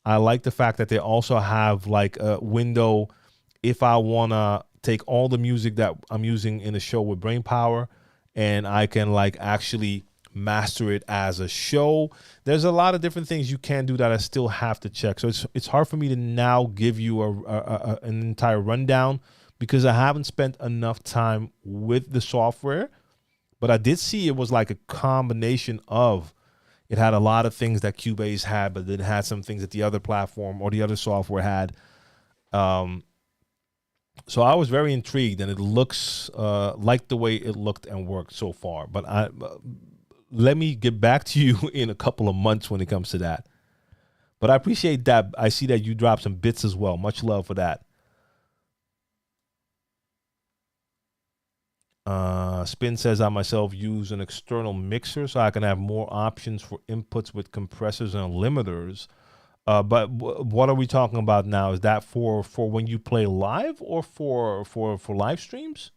I like the fact that they also have like a window if I want to take all the music that I'm using in a show with Brain Power and I can like actually master it as a show. There's a lot of different things you can do that I still have to check. So it's hard for me to now give you an entire rundown because I haven't spent enough time with the software. But I did see it was like a combination of, it had a lot of things that Cubase had, but it had some things that the other platform or the other software had. So I was very intrigued, and it looks like the way it looked and worked so far. But let me get back to you in a couple of months when it comes to that. But I appreciate that. I see that you dropped some bits as well. Much love for that. Spin says, I myself use an external mixer so I can have more options for inputs with compressors and limiters. But what are we talking about now? Is that for when you play live or for live streams?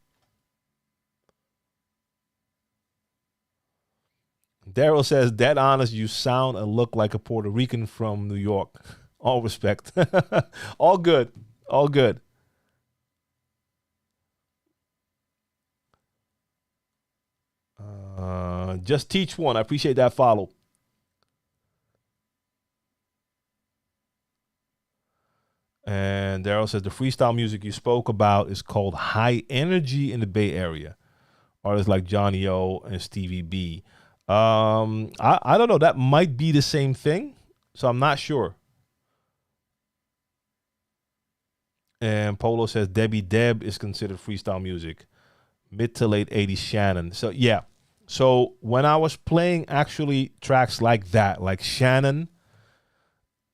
Daryl says, dead honest, you sound and look like a Puerto Rican from New York. All respect. All good. All good. Just teach one. I appreciate that follow. And Daryl says the freestyle music you spoke about is called High Energy in the Bay Area. Artists like Johnny O and Stevie B. I don't know. That might be the same thing. So I'm not sure. And Polo says Debbie Deb is considered freestyle music. Mid to late 80s Shannon. So yeah. So when I was playing actually tracks like that, like Shannon,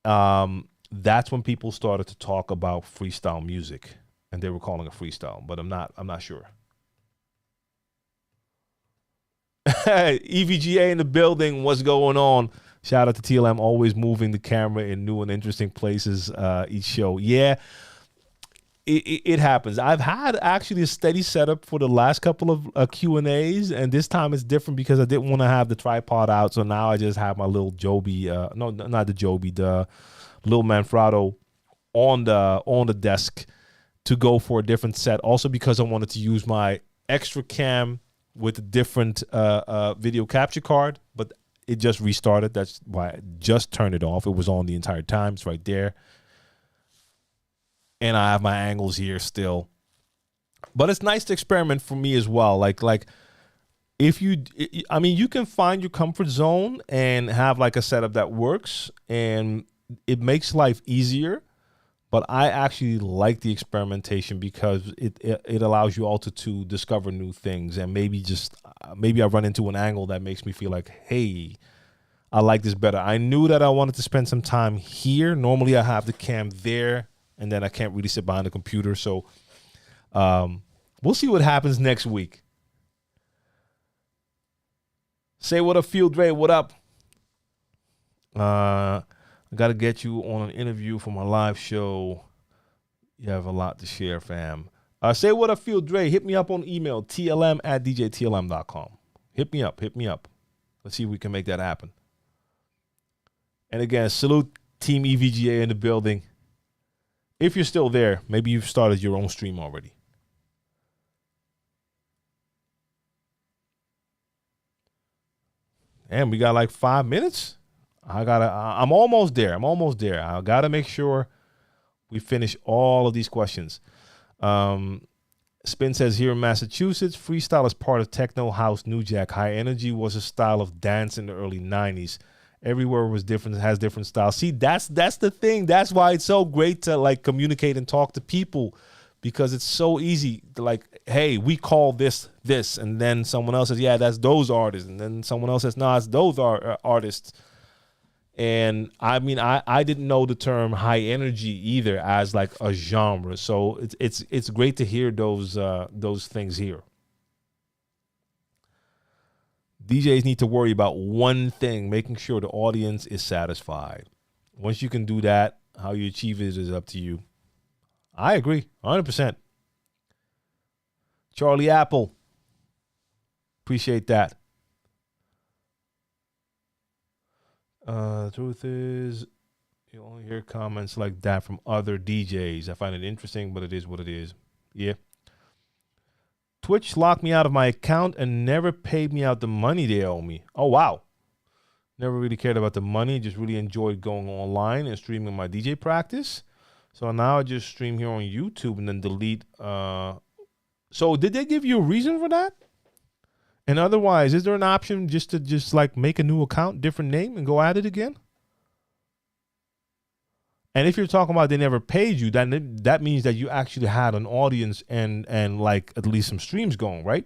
that's when people started to talk about freestyle music, and they were calling it freestyle, but I'm not sure. EVGA in the building. What's going on? Shout out to TLM, always moving the camera in new and interesting places each show. Yeah. It happens. I've had actually a steady setup for the last couple of Q&As, and this time it's different because I didn't want to have the tripod out. So now I just have my little Joby, no, not the Joby, the little Manfrotto on the desk to go for a different set. Also because I wanted to use my extra cam with a different video capture card, but it just restarted. That's why I just turned it off. It was on the entire time. It's right there. And I have my angles here still. But it's nice to experiment for me as well. Like if you, I mean, you can find your comfort zone and have like a setup that works, and it makes life easier. But I actually like the experimentation because it allows you also to discover new things, and maybe I run into an angle that makes me feel like, hey, I like this better. I knew that I wanted to spend some time here. Normally I have the cam there, and then I can't really sit behind the computer. So we'll see what happens next week. Say what up, Field Dre. What up? I got to get you on an interview for my live show. You have a lot to share, fam. Say what up, Field Dre. Hit me up on email, tlm@djtlm.com. Hit me up. Let's see if we can make that happen. And again, salute Team EVGA in the building. If you're still there, maybe you've started your own stream already. And we got like 5 minutes. I'm almost there. I gotta make sure we finish all of these questions. Spin says here in Massachusetts, freestyle is part of techno, house, new jack. High energy was a style of dance in the early 90s. Everywhere was different, has different styles. See, that's the thing. That's why it's so great to like communicate and talk to people, because it's so easy to like, hey, we call this, and then someone else says, yeah, that's those artists, and then someone else says, no, it's those artists. And I mean, I didn't know the term high energy either as like a genre. So it's great to hear those things here. DJs need to worry about one thing, making sure the audience is satisfied. Once you can do that, how you achieve it is up to you. I agree, 100%. Charlie Apple, appreciate that. Truth is, you only hear comments like that from other DJs. I find it interesting, but it is what it is. Yeah. Twitch locked me out of my account and never paid me out the money they owe me. Oh, wow. Never really cared about the money. Just really enjoyed going online and streaming my DJ practice. So now I just stream here on YouTube and then delete. So did they give you a reason for that? And otherwise, is there an option just to like make a new account, different name, and go at it again? And if you're talking about they never paid you, then that means that you actually had an audience and like at least some streams going, right?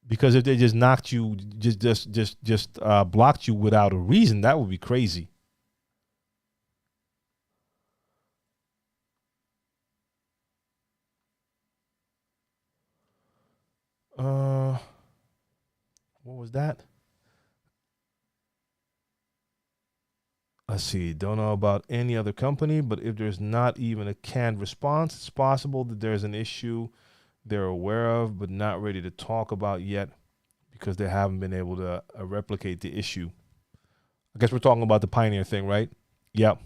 Because if they just knocked you, just blocked you without a reason, that would be crazy. What was that? Let's see. Don't know about any other company, but if there's not even a canned response, it's possible that there's an issue they're aware of, but not ready to talk about yet because they haven't been able to replicate the issue. I guess we're talking about the Pioneer thing, right? Yep.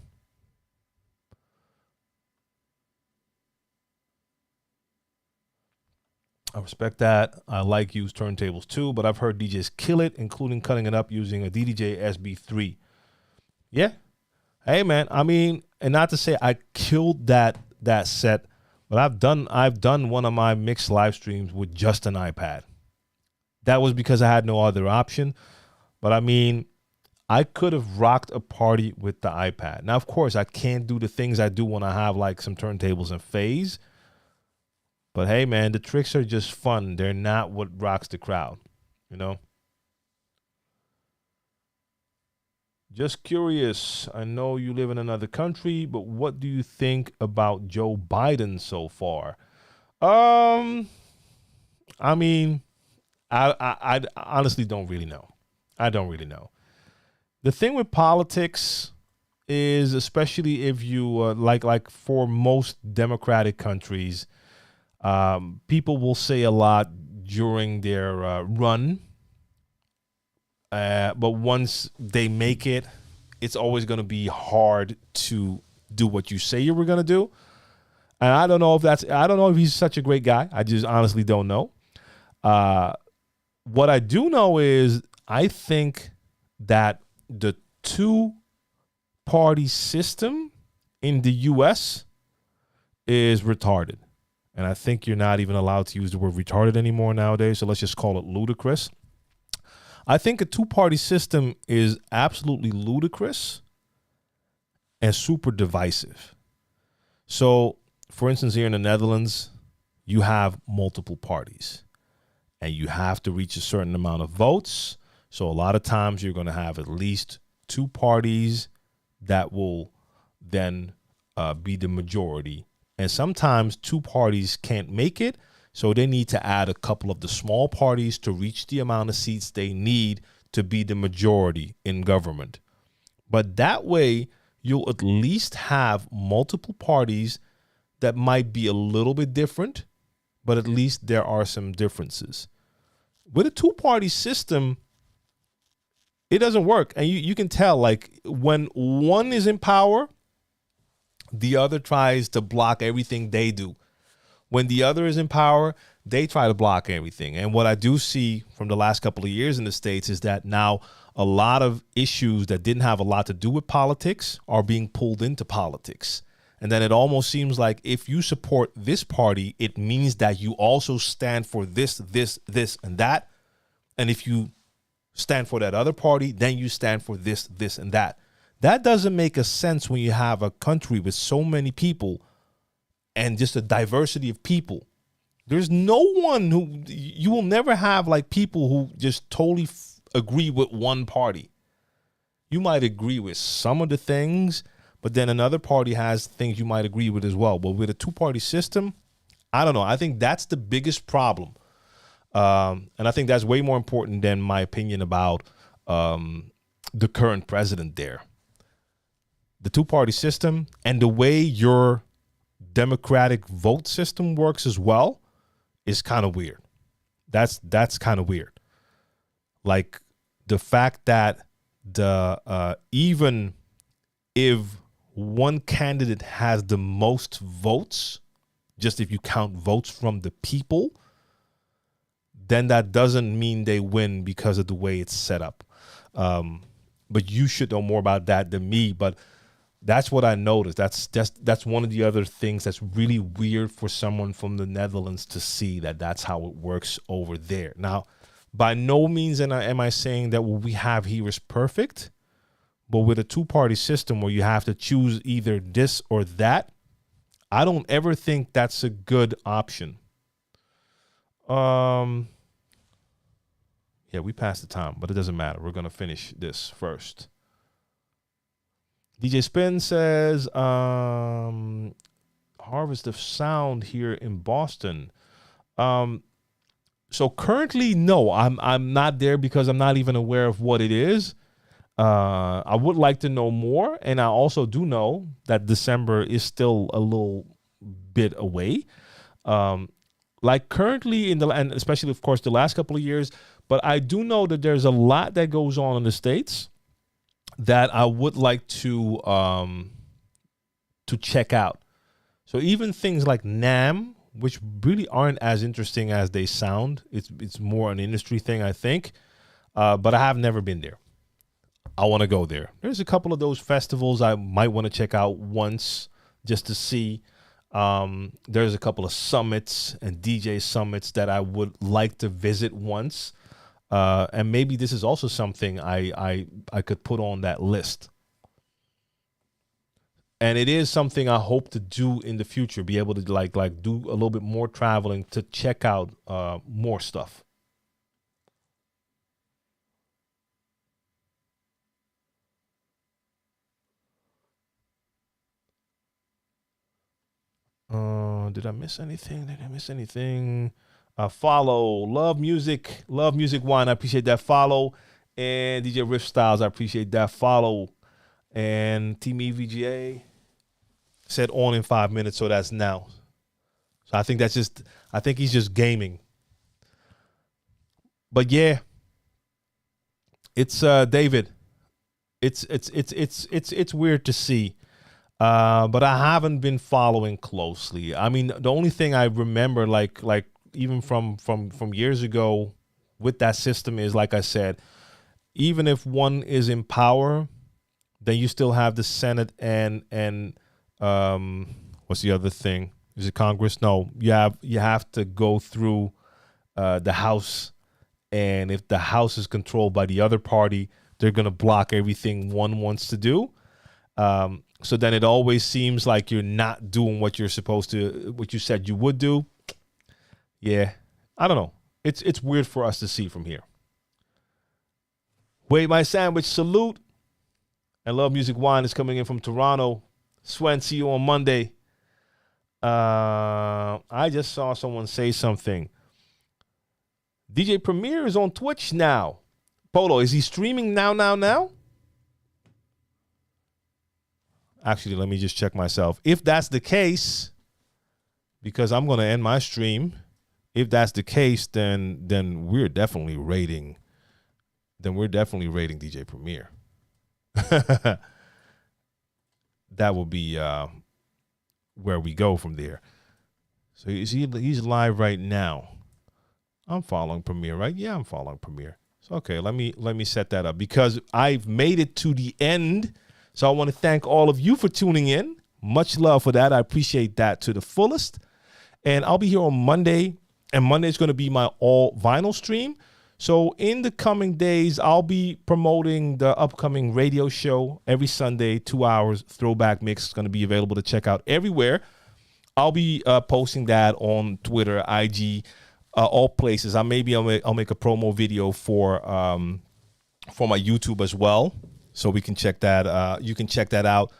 I respect that. I like used turntables too, but I've heard DJs kill it, including cutting it up using a DDJ SB3. Yeah. Hey man, I mean, and not to say I killed that set, but I've done one of my mixed live streams with just an iPad. That was because I had no other option. But I mean, I could have rocked a party with the iPad. Now, of course, I can't do the things I do when I have like some turntables and phase. But hey, man, the tricks are just fun. They're not what rocks the crowd, you know? Just curious. I know you live in another country, but what do you think about Joe Biden so far? I mean, I honestly don't really know. I don't really know. The thing with politics is, especially if you like for most democratic countries, people will say a lot during their run, but once they make it, it's always going to be hard to do what you say you were going to do. And I don't know if he's such a great guy. I just honestly don't know. What I do know is I think that the two-party system in the U.S. is retarded. And I think you're not even allowed to use the word retarded anymore nowadays. So let's just call it ludicrous. I think a two-party system is absolutely ludicrous and super divisive. So, for instance, here in the Netherlands, you have multiple parties and you have to reach a certain amount of votes. So a lot of times you're going to have at least two parties that will then be the majority. And sometimes two parties can't make it, so they need to add a couple of the small parties to reach the amount of seats they need to be the majority in government. But that way, you'll at least have multiple parties that might be a little bit different, but at least there are some differences. With a two-party system, it doesn't work. And you can tell, like, when one is in power, the other tries to block everything they do. When the other is in power, they try to block everything. And what I do see from the last couple of years in the States is that now a lot of issues that didn't have a lot to do with politics are being pulled into politics. And then it almost seems like if you support this party, it means that you also stand for this, and that. And if you stand for that other party, then you stand for this, and that. That doesn't make a sense when you have a country with so many people and just a diversity of people. There's no one you will never have like people who just totally agree with one party. You might agree with some of the things, but then another party has things you might agree with as well. But with a two-party system, I don't know. I think that's the biggest problem. And I think that's way more important than my opinion about the current president there. The two-party system and the way your democratic vote system works as well is kind of weird. That's kind of weird. Like the fact that even if one candidate has the most votes, just if you count votes from the people, then that doesn't mean they win because of the way it's set up. But you should know more about that than me. But that's what I noticed. That's one of the other things that's really weird for someone from the Netherlands to see, that's how it works over there. Now, by no means am I saying that what we have here is perfect, but with a two-party system where you have to choose either this or that, I don't ever think that's a good option. Yeah, we passed the time, but it doesn't matter. We're going to finish this first. DJ Spin says, Harvest of Sound here in Boston. So currently, no, I'm not there because I'm not even aware of what it is. I would like to know more, and I also do know that December is still a little bit away. Like currently and especially of course the last couple of years, but I do know that there's a lot that goes on in the States that I would like to check out. So even things like NAMM, which really aren't as interesting as they sound. It's more an industry thing, I think. But I have never been there. I want to go there. There's a couple of those festivals I might want to check out once just to see. There's a couple of summits and DJ summits that I would like to visit once. And maybe this is also something I could put on that list. And it is something I hope to do in the future, be able to like do a little bit more traveling to check out more stuff. Did I miss anything? Follow, love music wine. I appreciate that follow. And DJ Riff Styles, I appreciate that follow. And Team EVGA said on in 5 minutes, so that's now. So I think he's just gaming. But yeah, it's David. It's weird to see. But I haven't been following closely. I mean, the only thing I remember, like even from years ago with that system is, like I said, even if one is in power, then you still have the Senate and what's the other thing? Is it Congress? No, you have to go through the House, and if the House is controlled by the other party, they're gonna block everything one wants to do. So then it always seems like you're not doing what you're supposed to, what you said you would do. Yeah, I don't know. It's weird for us to see from here. Wait, my sandwich, salute. And Love Music Wine is coming in from Toronto. Swen, see you on Monday. I just saw someone say something. DJ Premier is on Twitch now. Polo, is he streaming now? Actually, let me just check myself. If that's the case, because I'm going to end my stream. If that's the case, then we're definitely rating. Then we're definitely rating DJ Premier. That will be where we go from there. So he's live right now. I'm following Premier, right? Yeah, I'm following Premier. So okay, let me set that up because I've made it to the end. So I want to thank all of you for tuning in. Much love for that. I appreciate that to the fullest. And I'll be here on Monday. And Monday is going to be my all vinyl stream. So in the coming days, I'll be promoting the upcoming radio show every Sunday, 2 hours, throwback mix. It's going to be available to check out everywhere. I'll be posting that on Twitter, IG, all places. I'll make a promo video for for my YouTube as well. So we can check that. You can check that out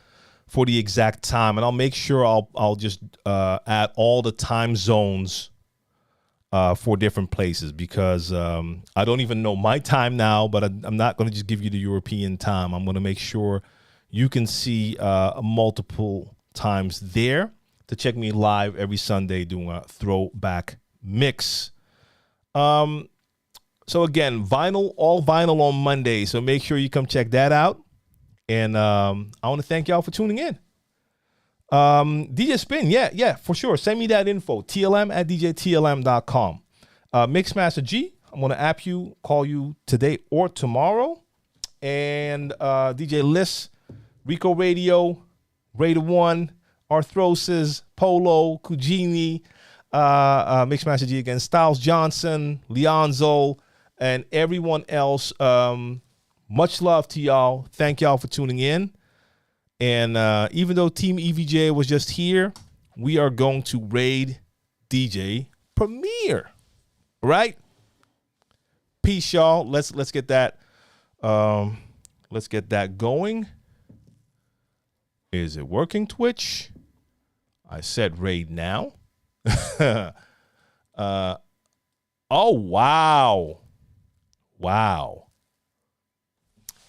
for the exact time. And I'll make sure I'll just add all the time zones for different places, because I don't even know my time now, but I'm not going to just give you the European time. I'm going to make sure you can see multiple times there to check me live every Sunday doing a throwback mix. So again, all vinyl on Monday. So make sure you come check that out. And I want to thank y'all for tuning in. DJ Spin, yeah, for sure. Send me that info. TLM at DJTLM.com. Mixmaster G, I'm going to call you today or tomorrow. And DJ Liss, Rico Radio, Raider One, Arthrosis, Polo, Kujini, Mixmaster G again, Styles Johnson, Leonzo, and everyone else. Much love to y'all. Thank y'all for tuning in. And even though Team EVJ was just here, we are going to raid DJ Premier. Right? Peace, y'all. Let's get that. Let's get that going. Is it working, Twitch? I said raid now. Oh, wow. Wow.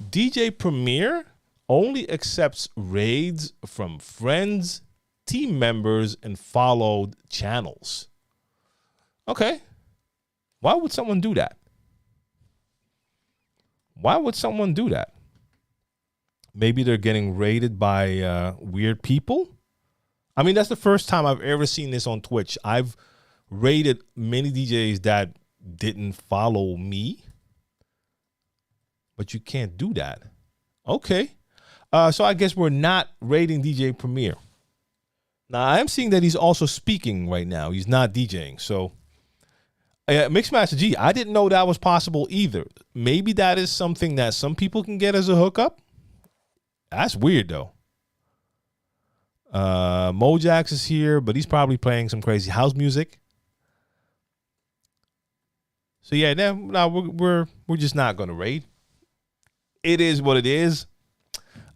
DJ Premier only accepts raids from friends, team members, and followed channels. Okay. Why would someone do that? Why would someone do that? Maybe they're getting raided by weird people. I mean, that's the first time I've ever seen this on Twitch. I've raided many DJs that didn't follow me. But you can't do that. Okay. So I guess we're not rating DJ Premier. Now, I am seeing that he's also speaking right now. He's not DJing. So, Mixmaster G, I didn't know that was possible either. Maybe that is something that some people can get as a hookup. That's weird, though. Mojax is here, but he's probably playing some crazy house music. So, yeah, no, we're just not going to raid. It is what it is.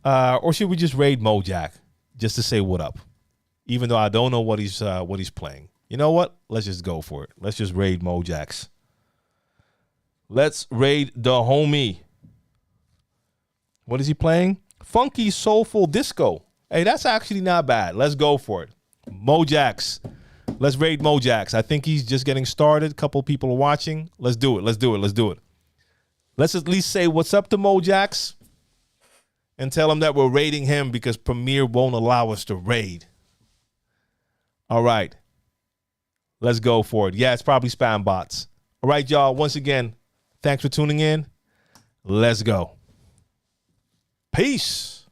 Or should we just raid Mojack just to say what up? Even though I don't know what he's playing. You know what? Let's just go for it. Let's just raid Mojax. Let's raid the homie. What is he playing? Funky Soulful Disco. Hey, that's actually not bad. Let's go for it. Mojax. Let's raid Mojax. I think he's just getting started. A couple people are watching. Let's do it. Let's do it. Let's at least say what's up to Mojax and tell him that we're raiding him because Premier won't allow us to raid. All right. Let's go for it. Yeah, it's probably spam bots. All right, y'all. Once again, thanks for tuning in. Let's go. Peace.